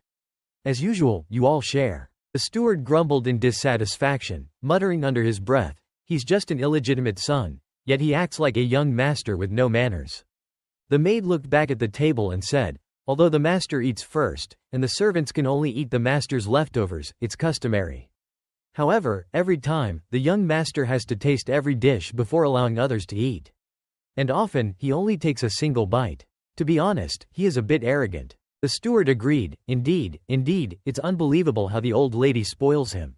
As usual, you all share. The steward grumbled in dissatisfaction, muttering under his breath, he's just an illegitimate son, yet he acts like a young master with no manners. The maid looked back at the table and said, although the master eats first, and the servants can only eat the master's leftovers, it's customary. However, every time, the young master has to taste every dish before allowing others to eat. And often, he only takes a single bite. To be honest, he is a bit arrogant. The steward agreed, indeed, it's unbelievable how the old lady spoils him.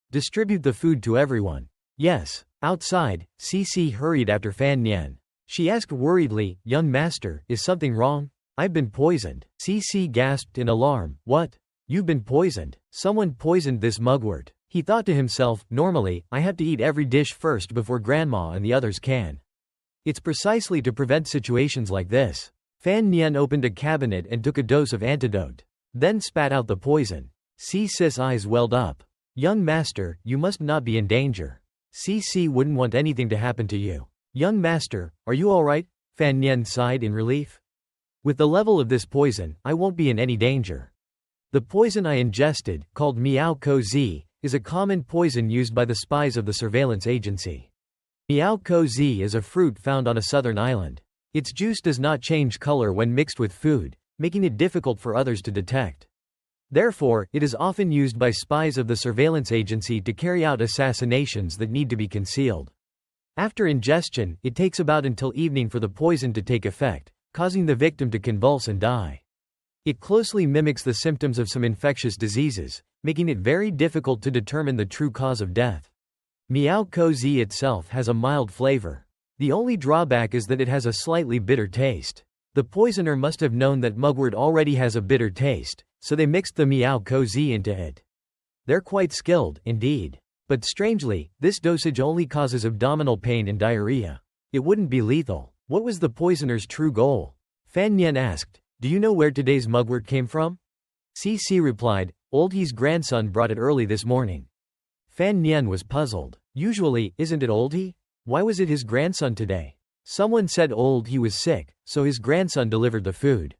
Distribute the food to everyone. Yes. Outside, Cici hurried after Fan Nian. She asked worriedly, young master, is something wrong? I've been poisoned. Cici gasped in alarm, what? You've been poisoned? Someone poisoned this mugwort. He thought to himself, normally, I have to eat every dish first before Grandma and the others can. It's precisely to prevent situations like this. Fan Nian opened a cabinet and took a dose of antidote. Then spat out the poison. Cici's eyes welled up. Young master, you must not be in danger. Cici wouldn't want anything to happen to you. Young master, are you alright? Fan Nian sighed in relief. With the level of this poison, I won't be in any danger. The poison I ingested, called Miao Ko Zi, is a common poison used by the spies of the surveillance agency. Miao Ko Zi is a fruit found on a southern island. Its juice does not change color when mixed with food, making it difficult for others to detect. Therefore, it is often used by spies of the surveillance agency to carry out assassinations that need to be concealed. After ingestion, it takes about until evening for the poison to take effect, causing the victim to convulse and die. It closely mimics the symptoms of some infectious diseases, making it very difficult to determine the true cause of death. Miao Ko Zi itself has a mild flavor. The only drawback is that it has a slightly bitter taste. The poisoner must have known that mugwort already has a bitter taste, so they mixed the Miao Cozy into it. They're quite skilled, indeed. But strangely, this dosage only causes abdominal pain and diarrhea. It wouldn't be lethal. What was the poisoner's true goal? Fan Nian asked. Do you know where today's mugwort came from? CC replied. Old He's grandson brought it early this morning. Fan Nian was puzzled. Usually, isn't it Old He? Why was it his grandson today? Someone said Old He was sick, so his grandson delivered the food.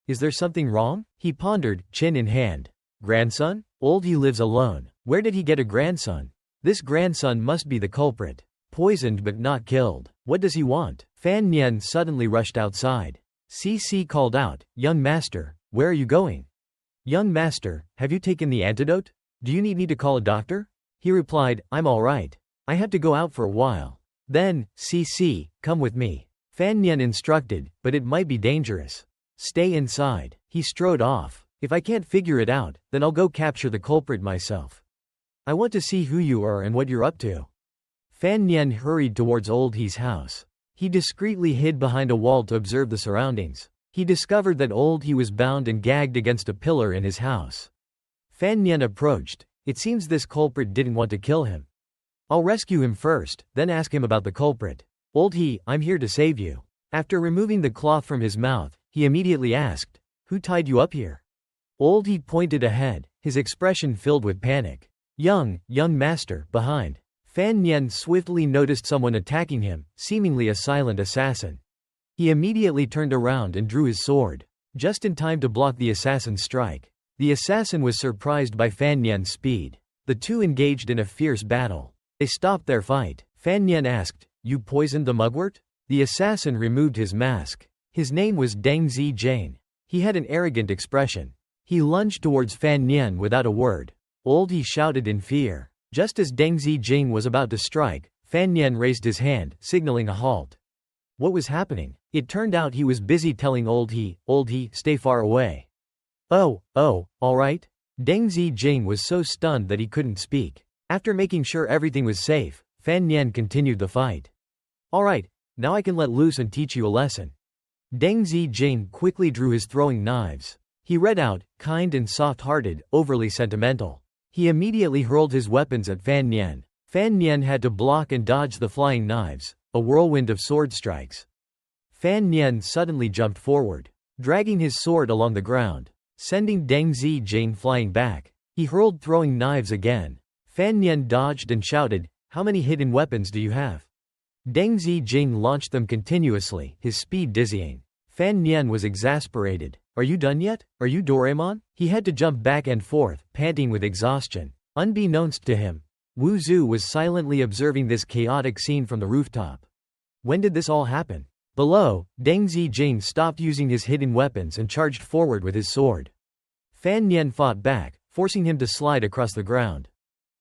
Is there something wrong? He pondered, chin in hand. Grandson? Old He lives alone. Where did he get a grandson? This grandson must be the culprit. Poisoned but not killed. What does he want? Fan Nian suddenly rushed outside. CC called out, Young master, where are you going? Young master, have you taken the antidote? Do you need me to call a doctor? He replied, I'm all right. I had to go out for a while. Then, CC, come with me. Fan Nian instructed, but it might be dangerous. Stay inside. He strode off. If I can't figure it out, then I'll go capture the culprit myself. I want to see who you are and what you're up to. Fan Nian hurried towards Old He's house. He discreetly hid behind a wall to observe the surroundings. He discovered that Old He was bound and gagged against a pillar in his house. Fan Nian approached. It seems this culprit didn't want to kill him. I'll rescue him first, then ask him about the culprit. Old He, I'm here to save you. After removing the cloth from his mouth, he immediately asked, Who tied you up here? Old He pointed ahead, his expression filled with panic. Young master, behind. Fan Nian swiftly noticed someone attacking him, seemingly a silent assassin. He immediately turned around and drew his sword, just in time to block the assassin's strike. The assassin was surprised by Fan Nian's speed. The two engaged in a fierce battle. They stopped their fight. Fan Nian asked, You poisoned the mugwort? The assassin removed his mask. His name was Deng Zijane. He had an arrogant expression. He lunged towards Fan Nian without a word. Old He shouted in fear. Just as Deng Zijane was about to strike, Fan Nian raised his hand, signaling a halt. What was happening? It turned out he was busy telling Old He, stay far away. Oh, all right. Deng Zijane was so stunned that he couldn't speak. After making sure everything was safe, Fan Nian continued the fight. All right, now I can let loose and teach you a lesson. Deng Zijane quickly drew his throwing knives. He read out, kind and soft-hearted, overly sentimental. He immediately hurled his weapons at Fan Nian. Fan Nian had to block and dodge the flying knives, a whirlwind of sword strikes. Fan Nian suddenly jumped forward, dragging his sword along the ground, sending Deng Zijane flying back. He hurled throwing knives again. Fan Nian dodged and shouted, How many hidden weapons do you have? Deng Zijane launched them continuously, his speed dizzying. Fan Nian was exasperated. Are you done yet? Are you Doraemon? He had to jump back and forth, panting with exhaustion. Unbeknownst to him, Wu Zhu was silently observing this chaotic scene from the rooftop. When did this all happen? Below, Deng Zijane stopped using his hidden weapons and charged forward with his sword. Fan Nian fought back, forcing him to slide across the ground.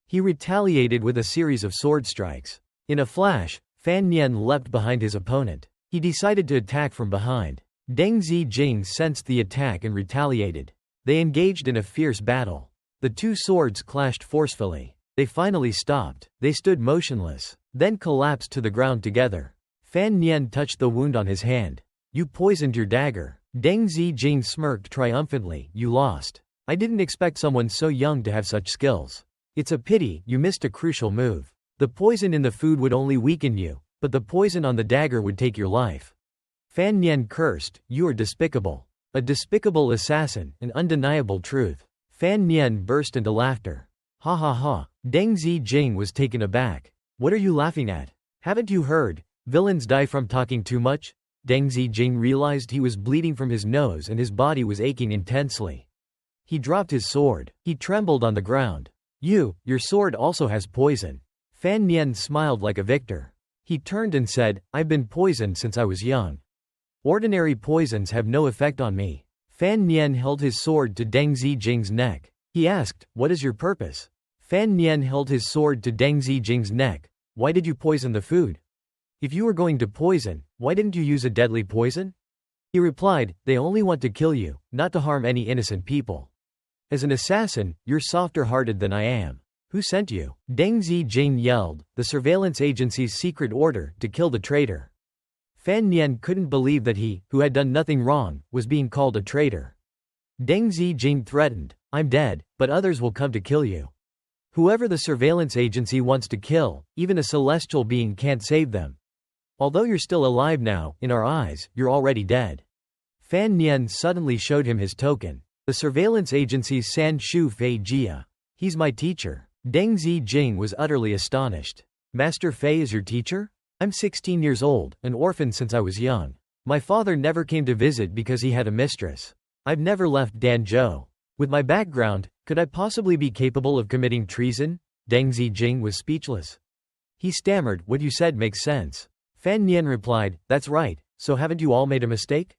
He retaliated with a series of sword strikes. In a flash, Fan Nian leapt behind his opponent. He decided to attack from behind. Deng Zijane sensed the attack and retaliated. They engaged in a fierce battle. The two swords clashed forcefully. They finally stopped. They stood motionless, then collapsed to the ground together. Fan Nian touched the wound on his hand. You poisoned your dagger. Deng Zijane smirked triumphantly. You lost. I didn't expect someone so young to have such skills. It's a pity you missed a crucial move. The poison in the food would only weaken you, but the poison on the dagger would take your life. Fan Nian cursed, You are despicable. A despicable assassin, an undeniable truth. Fan Nian burst into laughter. Ha ha ha. Deng Zijane was taken aback. What are you laughing at? Haven't you heard? Villains die from talking too much? Deng Zijane realized he was bleeding from his nose and his body was aching intensely. He dropped his sword. He trembled on the ground. Your sword also has poison. Fan Nian smiled like a victor. He turned and said, I've been poisoned since I was young. Ordinary poisons have no effect on me. Fan Nian held his sword to Deng Zijane's neck. He asked, What is your purpose? Fan Nian held his sword to Deng Zijane's neck. Why did you poison the food? If you were going to poison, why didn't you use a deadly poison? He replied, They only want to kill you, not to harm any innocent people. As an assassin, you're softer-hearted than I am. Who sent you? Deng Zijane yelled, the surveillance agency's secret order to kill the traitor. Fan Nian couldn't believe that he, who had done nothing wrong, was being called a traitor. Deng Zijing threatened, I'm dead, but others will come to kill you. Whoever the surveillance agency wants to kill, even a celestial being can't save them. Although you're still alive now, in our eyes, you're already dead. Fan Nian suddenly showed him his token. The surveillance agency's San Shu Fei Jia. He's my teacher. Deng Zijing was utterly astonished. Master Fei is your teacher? I'm 16 years old, an orphan since I was young. My father never came to visit because he had a mistress. I've never left Danzhou. With my background, could I possibly be capable of committing treason? Deng Zijing was speechless. He stammered, what you said makes sense. Fan Nian replied, that's right, so haven't you all made a mistake?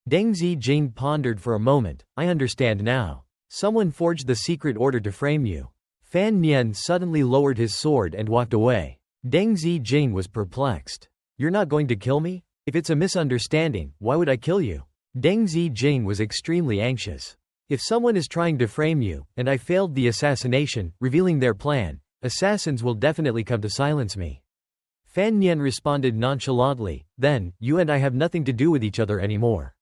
Deng Zijing pondered for a moment, I understand now. Someone forged the secret order to frame you. Fan Nian suddenly lowered his sword and walked away. Deng Zijing was perplexed. You're not going to kill me? If it's a misunderstanding, why would I kill you? Deng Zijing was extremely anxious. If someone is trying to frame you, and I failed the assassination, revealing their plan, assassins will definitely come to silence me. Fan Nian responded nonchalantly, then, you and I have nothing to do with each other anymore.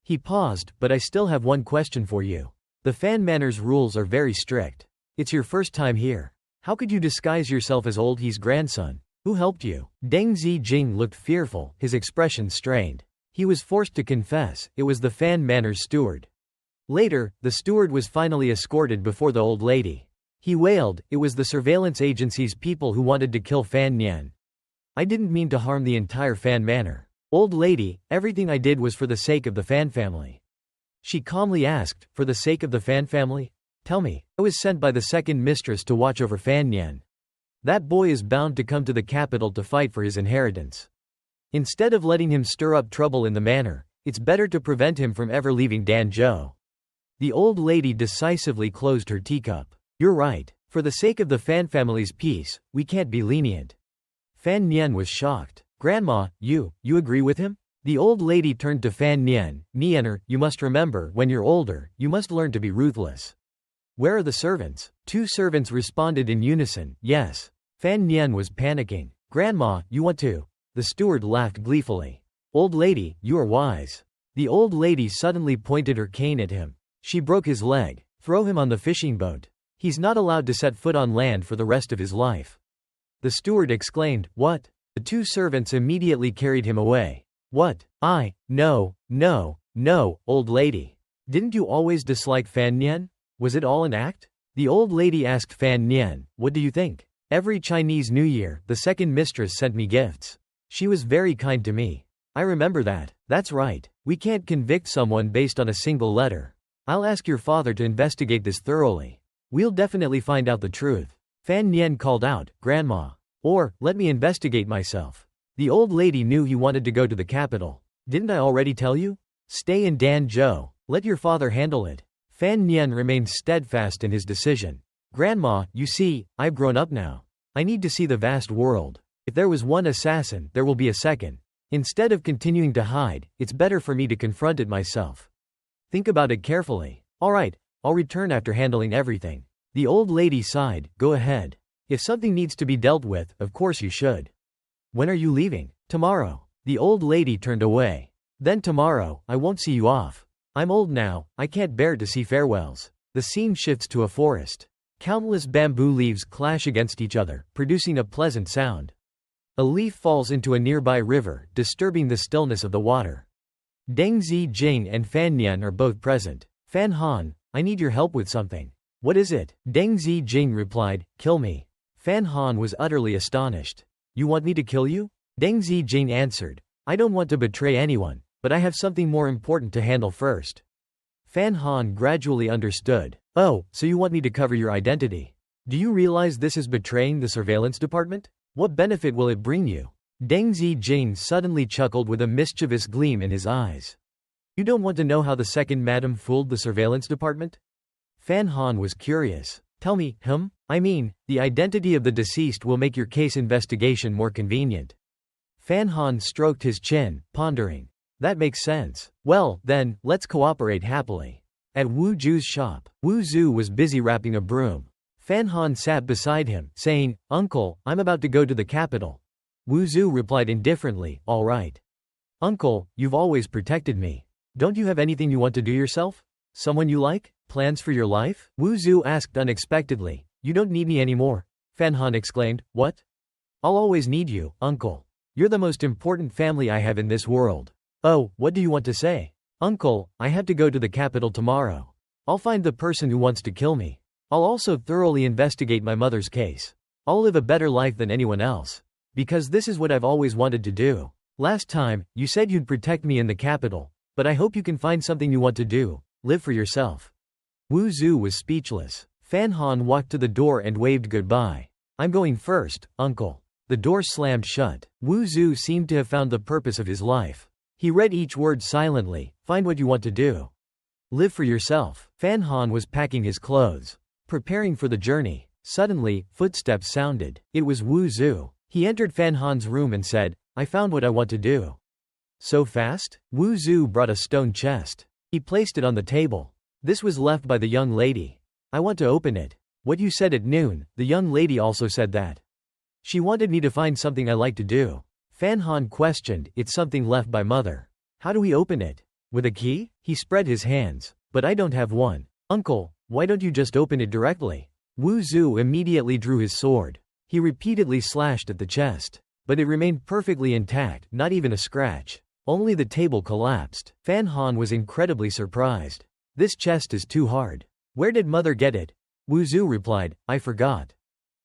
He paused, but I still have one question for you. The Fan Manor's rules are very strict. It's your first time here. How could you disguise yourself as old He's grandson? Who helped you? Deng Zijing looked fearful, his expression strained. He was forced to confess, it was the Fan Manor's steward. Later, the steward was finally escorted before the old lady. He wailed, it was the surveillance agency's people who wanted to kill Fan Nian. I didn't mean to harm the entire Fan Manor. Old lady, everything I did was for the sake of the Fan family. She calmly asked, for the sake of the Fan family? Tell me, I was sent by the second mistress to watch over Fan Nian. That boy is bound to come to the capital to fight for his inheritance. Instead of letting him stir up trouble in the manor, it's better to prevent him from ever leaving Danzhou. The old lady decisively closed her teacup. You're right. For the sake of the Fan family's peace, we can't be lenient. Fan Nian was shocked. Grandma, you agree with him? The old lady turned to Fan Nian. Nianer, you must remember, when you're older, you must learn to be ruthless. Where are the servants? Two servants responded in unison, yes. Fan Nian was panicking. Grandma, you want to? The steward laughed gleefully. Old lady, you are wise. The old lady suddenly pointed her cane at him. She broke his leg. Throw him on the fishing boat. He's not allowed to set foot on land for the rest of his life. The steward exclaimed, what? The two servants immediately carried him away. What? No, old lady. Didn't you always dislike Fan Nian? Was it all an act? The old lady asked Fan Nian, what do you think? Every Chinese New Year, the second mistress sent me gifts. She was very kind to me. I remember that. That's right. We can't convict someone based on a single letter. I'll ask your father to investigate this thoroughly. We'll definitely find out the truth. Fan Nian called out, Grandma. Or, let me investigate myself. The old lady knew he wanted to go to the capital. Didn't I already tell you? Stay in Danzhou. Let your father handle it. Fan Nian remained steadfast in his decision. Grandma, you see, I've grown up now. I need to see the vast world. If there was one assassin, there will be a second. Instead of continuing to hide, it's better for me to confront it myself. Think about it carefully. All right, I'll return after handling everything. The old lady sighed, go ahead. If something needs to be dealt with, of course you should. When are you leaving? Tomorrow. The old lady turned away. Then tomorrow, I won't see you off. I'm old now, I can't bear to see farewells. The scene shifts to a forest. Countless bamboo leaves clash against each other, producing a pleasant sound. A leaf falls into a nearby river, disturbing the stillness of the water. Deng Zijing and Fan Nian are both present. Fan Han, I need your help with something. What is it? Deng Zijing replied, kill me. Fan Han was utterly astonished. You want me to kill you? Deng Zijing answered, I don't want to betray anyone, but I have something more important to handle first. Fan Han gradually understood. Oh, so you want me to cover your identity? Do you realize this is betraying the surveillance department? What benefit will it bring you? Deng Zijing suddenly chuckled with a mischievous gleam in his eyes. You don't want to know how the second madam fooled the surveillance department? Fan Han was curious. Tell me, I mean, the identity of the deceased will make your case investigation more convenient. Fan Han stroked his chin, pondering. That makes sense. Well, then, let's cooperate happily. At Wu Zhu's shop, Wu Zhu was busy wrapping a broom. Fan Han sat beside him, saying, Uncle, I'm about to go to the capital. Wu Zhu replied indifferently, all right. Uncle, you've always protected me. Don't you have anything you want to do yourself? Someone you like? Plans for your life? Wu Zhu asked unexpectedly. You don't need me anymore, Fan Han exclaimed. What? I'll always need you, uncle. You're the most important family I have in this world. Oh, what do you want to say? Uncle, I have to go to the capital tomorrow. I'll find the person who wants to kill me. I'll also thoroughly investigate my mother's case. I'll live a better life than anyone else. Because this is what I've always wanted to do. Last time, you said you'd protect me in the capital, but I hope you can find something you want to do. Live for yourself. Wu Zhu was speechless. Fan Han walked to the door and waved goodbye. I'm going first, uncle. The door slammed shut. Wu Zhu seemed to have found the purpose of his life. He read each word silently. Find what you want to do. Live for yourself. Fan Han was packing his clothes, preparing for the journey. Suddenly, footsteps sounded. It was Wu Zhu. He entered Fan Han's room and said, I found what I want to do. So fast? Wu Zhu brought a stone chest. He placed it on the table. This was left by the young lady. I want to open it. What you said at noon, the young lady also said that. She wanted me to find something I like to do. Fan Han questioned. It's something left by mother. How do we open it? With a key? He spread his hands. But I don't have one. Uncle, why don't you just open it directly? Wu Zhu immediately drew his sword. He repeatedly slashed at the chest. But it remained perfectly intact, not even a scratch. Only the table collapsed. Fan Han was incredibly surprised. This chest is too hard. Where did mother get it? Wu Zhu replied, I forgot.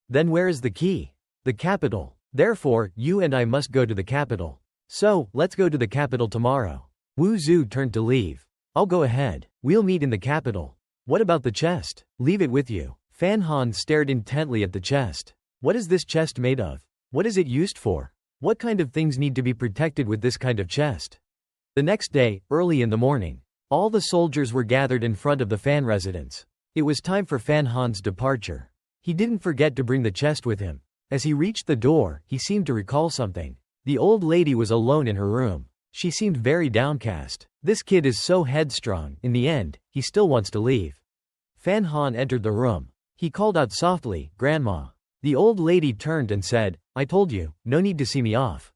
Then where is the key? The capital. Therefore, you and I must go to the capital. So, let's go to the capital tomorrow. Wu Zhu turned to leave. I'll go ahead. We'll meet in the capital. What about the chest? Leave it with you. Fan Han stared intently at the chest. What is this chest made of? What is it used for? What kind of things need to be protected with this kind of chest? The next day, early in the morning, all the soldiers were gathered in front of the Fan residence. It was time for Fan Han's departure. He didn't forget to bring the chest with him. As he reached the door, he seemed to recall something. The old lady was alone in her room. She seemed very downcast. This kid is so headstrong. In the end, he still wants to leave. Fan Han entered the room. He called out softly, Grandma. The old lady turned and said, I told you, no need to see me off.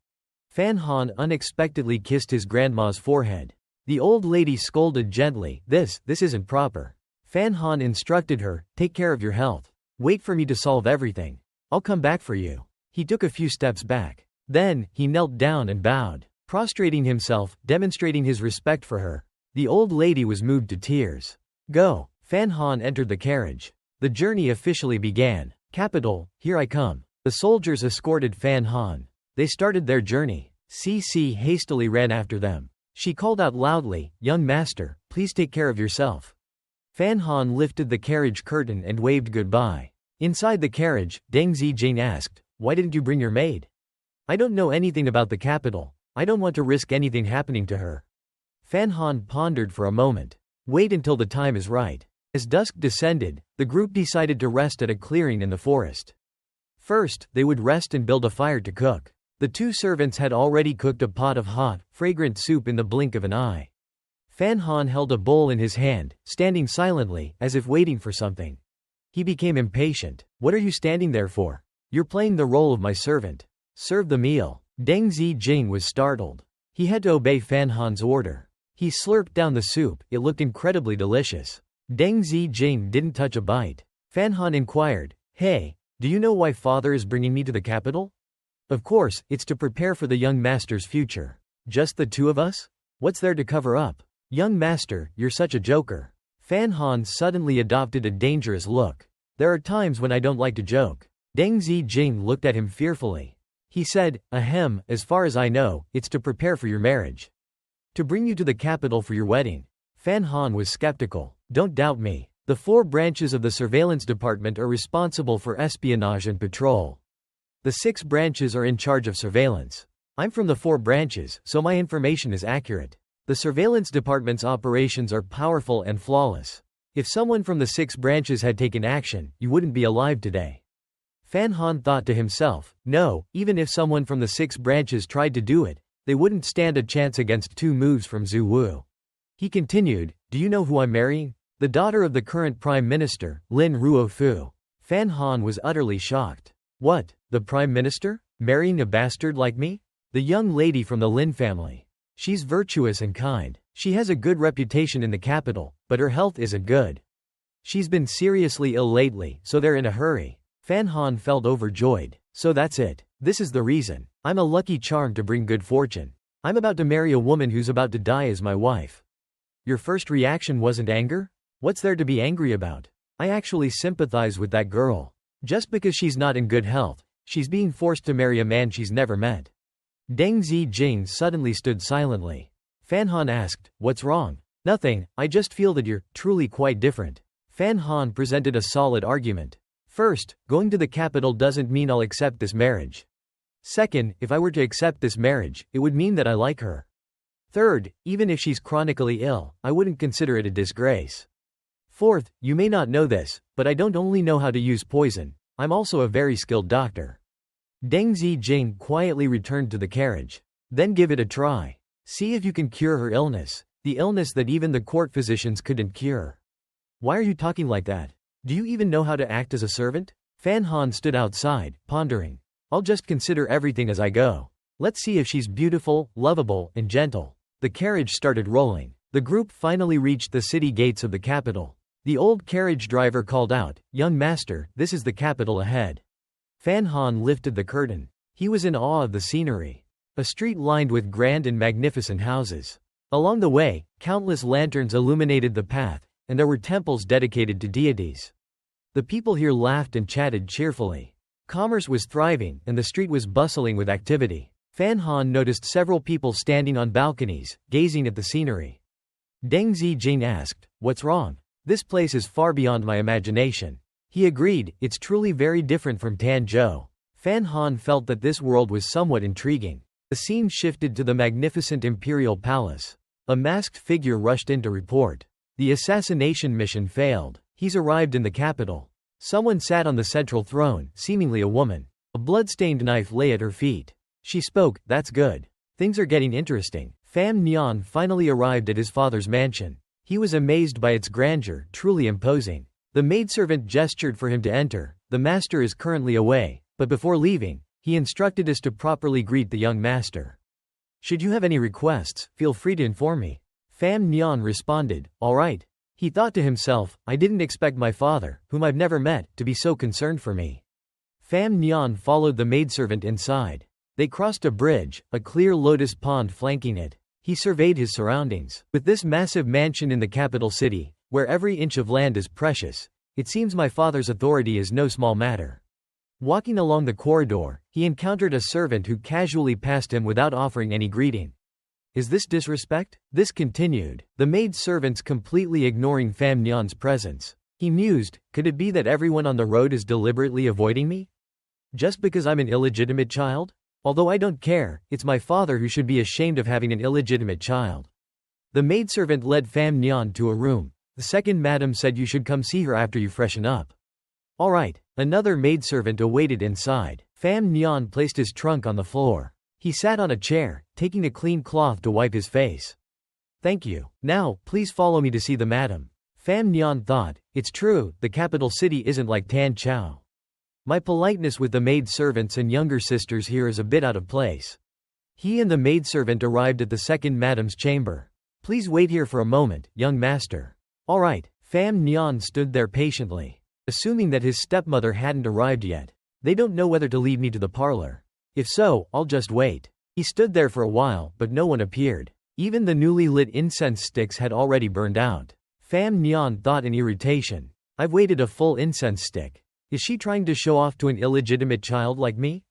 Fan Han unexpectedly kissed his grandma's forehead. The old lady scolded gently, This isn't proper. Fan Han instructed her, take care of your health. Wait for me to solve everything. I'll come back for you. He took a few steps back. Then, he knelt down and bowed, prostrating himself, demonstrating his respect for her. The old lady was moved to tears. Go. Fan Han entered the carriage. The journey officially began. Capital, here I come. The soldiers escorted Fan Han. They started their journey. CC hastily ran after them. She called out loudly, Young master, please take care of yourself. Fan Han lifted the carriage curtain and waved goodbye. Inside the carriage, Deng Zijing asked, Why didn't you bring your maid? I don't know anything about the capital. I don't want to risk anything happening to her. Fan Han pondered for a moment. Wait until the time is right. As dusk descended, the group decided to rest at a clearing in the forest. First, they would rest and build a fire to cook. The two servants had already cooked a pot of hot, fragrant soup in the blink of an eye. Fan Han held a bowl in his hand, standing silently, as if waiting for something. He became impatient. What are you standing there for? You're playing the role of my servant. Serve the meal. Deng Zijing was startled. He had to obey Fan Han's order. He slurped down the soup. It looked incredibly delicious. Deng Zijing didn't touch a bite. Fan Han inquired, Hey, do you know why father is bringing me to the capital? Of course, it's to prepare for the young master's future. Just the two of us? What's there to cover up? Young master, you're such a joker. Fan Han suddenly adopted a dangerous look. There are times when I don't like to joke. Deng Zijing looked at him fearfully. He said, Ahem, as far as I know, it's to prepare for your marriage. To bring you to the capital for your wedding. Fan Han was skeptical. Don't doubt me. The 4 branches of the surveillance department are responsible for espionage and patrol. The 6 branches are in charge of surveillance. I'm from the 4 branches, so my information is accurate. The surveillance department's operations are powerful and flawless. If someone from the 6 branches had taken action, you wouldn't be alive today. Fan Han thought to himself, no, even if someone from the 6 branches tried to do it, they wouldn't stand a chance against 2 moves from Zhu Wu. He continued, do you know who I'm marrying? The daughter of the current prime minister, Lin Ruofu. Fan Han was utterly shocked. What, the prime minister? Marrying a bastard like me? The young lady from the Lin family. She's virtuous and kind. She has a good reputation in the capital, but her health isn't good. She's been seriously ill lately, so they're in a hurry. Fan Han felt overjoyed. So that's it. This is the reason. I'm a lucky charm to bring good fortune. I'm about to marry a woman who's about to die as my wife. Your first reaction wasn't anger? What's there to be angry about? I actually sympathize with that girl. Just because she's not in good health, she's being forced to marry a man she's never met. Deng Zijing suddenly stood silently. Fan Han asked, "What's wrong?" "Nothing, I just feel that you're truly quite different." Fan Han presented a solid argument. First, going to the capital doesn't mean I'll accept this marriage. Second, if I were to accept this marriage, it would mean that I like her. Third, even if she's chronically ill, I wouldn't consider it a disgrace. Fourth, you may not know this, but I don't only know how to use poison, I'm also a very skilled doctor. Deng Zijing quietly returned to the carriage. Then give it a try. See if you can cure her illness, the illness that even the court physicians couldn't cure. Why are you talking like that? Do you even know how to act as a servant? Fan Han stood outside, pondering. I'll just consider everything as I go. Let's see if she's beautiful, lovable, and gentle. The carriage started rolling. The group finally reached the city gates of the capital. The old carriage driver called out, "Young master, this is the capital ahead." Fan Han lifted the curtain. He was in awe of the scenery. A street lined with grand and magnificent houses. Along the way, countless lanterns illuminated the path, and there were temples dedicated to deities. The people here laughed and chatted cheerfully. Commerce was thriving, and the street was bustling with activity. Fan Han noticed several people standing on balconies, gazing at the scenery. Deng Zijing asked, "What's wrong? This place is far beyond my imagination." He agreed, it's truly very different from Tanzhou. Fan Han felt that this world was somewhat intriguing. The scene shifted to the magnificent imperial palace. A masked figure rushed in to report. The assassination mission failed. He's arrived in the capital. Someone sat on the central throne, seemingly a woman. A blood-stained knife lay at her feet. She spoke, "That's good. Things are getting interesting." Pham Nhan finally arrived at his father's mansion. He was amazed by its grandeur, truly imposing. The maidservant gestured for him to enter. "The master is currently away, but before leaving, he instructed us to properly greet the young master. Should you have any requests, feel free to inform me." Pham Nhan responded, "All right." He thought to himself, I didn't expect my father, whom I've never met, to be so concerned for me. Pham Nhan followed the maidservant inside. They crossed a bridge, a clear lotus pond flanking it. He surveyed his surroundings. With this massive mansion in the capital city, where every inch of land is precious, it seems my father's authority is no small matter. Walking along the corridor, he encountered a servant who casually passed him without offering any greeting. Is this disrespect? This continued, the maid-servants completely ignoring Pham Nhan's presence. He mused, could it be that everyone on the road is deliberately avoiding me? Just because I'm an illegitimate child? Although I don't care, it's my father who should be ashamed of having an illegitimate child. The maidservant led Pham Nhan to a room. The second madam said you should come see her after you freshen up. All right. Another maidservant awaited inside. Pham Nhan placed his trunk on the floor. He sat on a chair, taking a clean cloth to wipe his face. Thank you. Now, please follow me to see the madam. Pham Nhan thought, it's true, the capital city isn't like Tanzhou. My politeness with the maid-servants and younger sisters here is a bit out of place. He and the maidservant arrived at the second madam's chamber. Please wait here for a moment, young master. All right. Pham Nhan stood there patiently, assuming that his stepmother hadn't arrived yet. They don't know whether to lead me to the parlor. If so, I'll just wait. He stood there for a while, but no one appeared. Even the newly lit incense sticks had already burned out. Pham Nhan thought in irritation. I've waited a full incense stick. Is she trying to show off to an illegitimate child like me?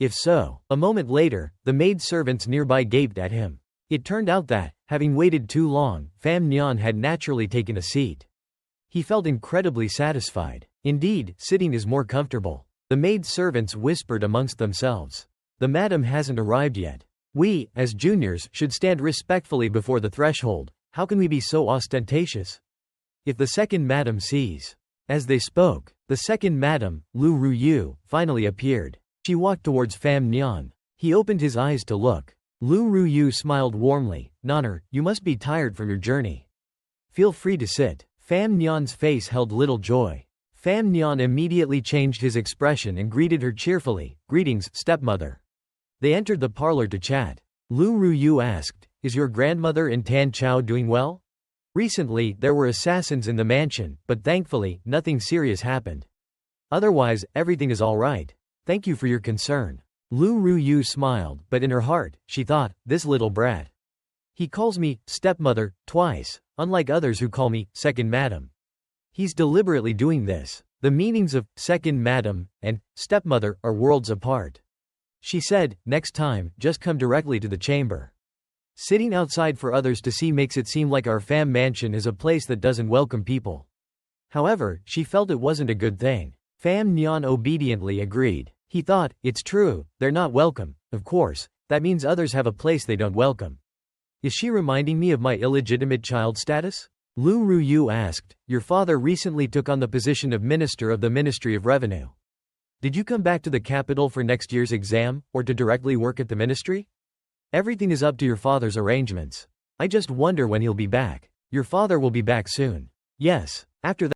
If so, a moment later, the maid-servants nearby gaped at him. It turned out that, having waited too long, Pham Nhan had naturally taken a seat. He felt incredibly satisfied. Indeed, sitting is more comfortable. The maid-servants whispered amongst themselves. The madam hasn't arrived yet. We, as juniors, should stand respectfully before the threshold. How can we be so ostentatious? If the second madam sees. As they spoke, the second madam, Lu Ruyu, finally appeared. She walked towards Pham Nhan. He opened his eyes to look. Lu Ruyu smiled warmly. Nonner, you must be tired from your journey. Feel free to sit. Pham Nhan's face held little joy. Pham Nhan immediately changed his expression and greeted her cheerfully. Greetings, stepmother. They entered the parlor to chat. Lu Ruyu asked, Is your grandmother in Tan Chao doing well? Recently, there were assassins in the mansion, but thankfully, nothing serious happened. Otherwise, everything is alright. Thank you for your concern. Lu Ruyu smiled, but in her heart, she thought, this little brat. He calls me stepmother twice, unlike others who call me second madam. He's deliberately doing this. The meanings of second madam and stepmother are worlds apart. She said, next time, just come directly to the chamber. Sitting outside for others to see makes it seem like our fam mansion is a place that doesn't welcome people. However, she felt it wasn't a good thing. Fam Nyan obediently agreed. He thought, it's true, they're not welcome, of course, that means others have a place they don't welcome. Is she reminding me of my illegitimate child status? Lu Ruyu asked. Your father recently took on the position of Minister of the Ministry of Revenue. Did you come back to the capital for next year's exam, or to directly work at the ministry? Everything is up to your father's arrangements. I just wonder when he'll be back. Your father will be back soon. Yes, after that.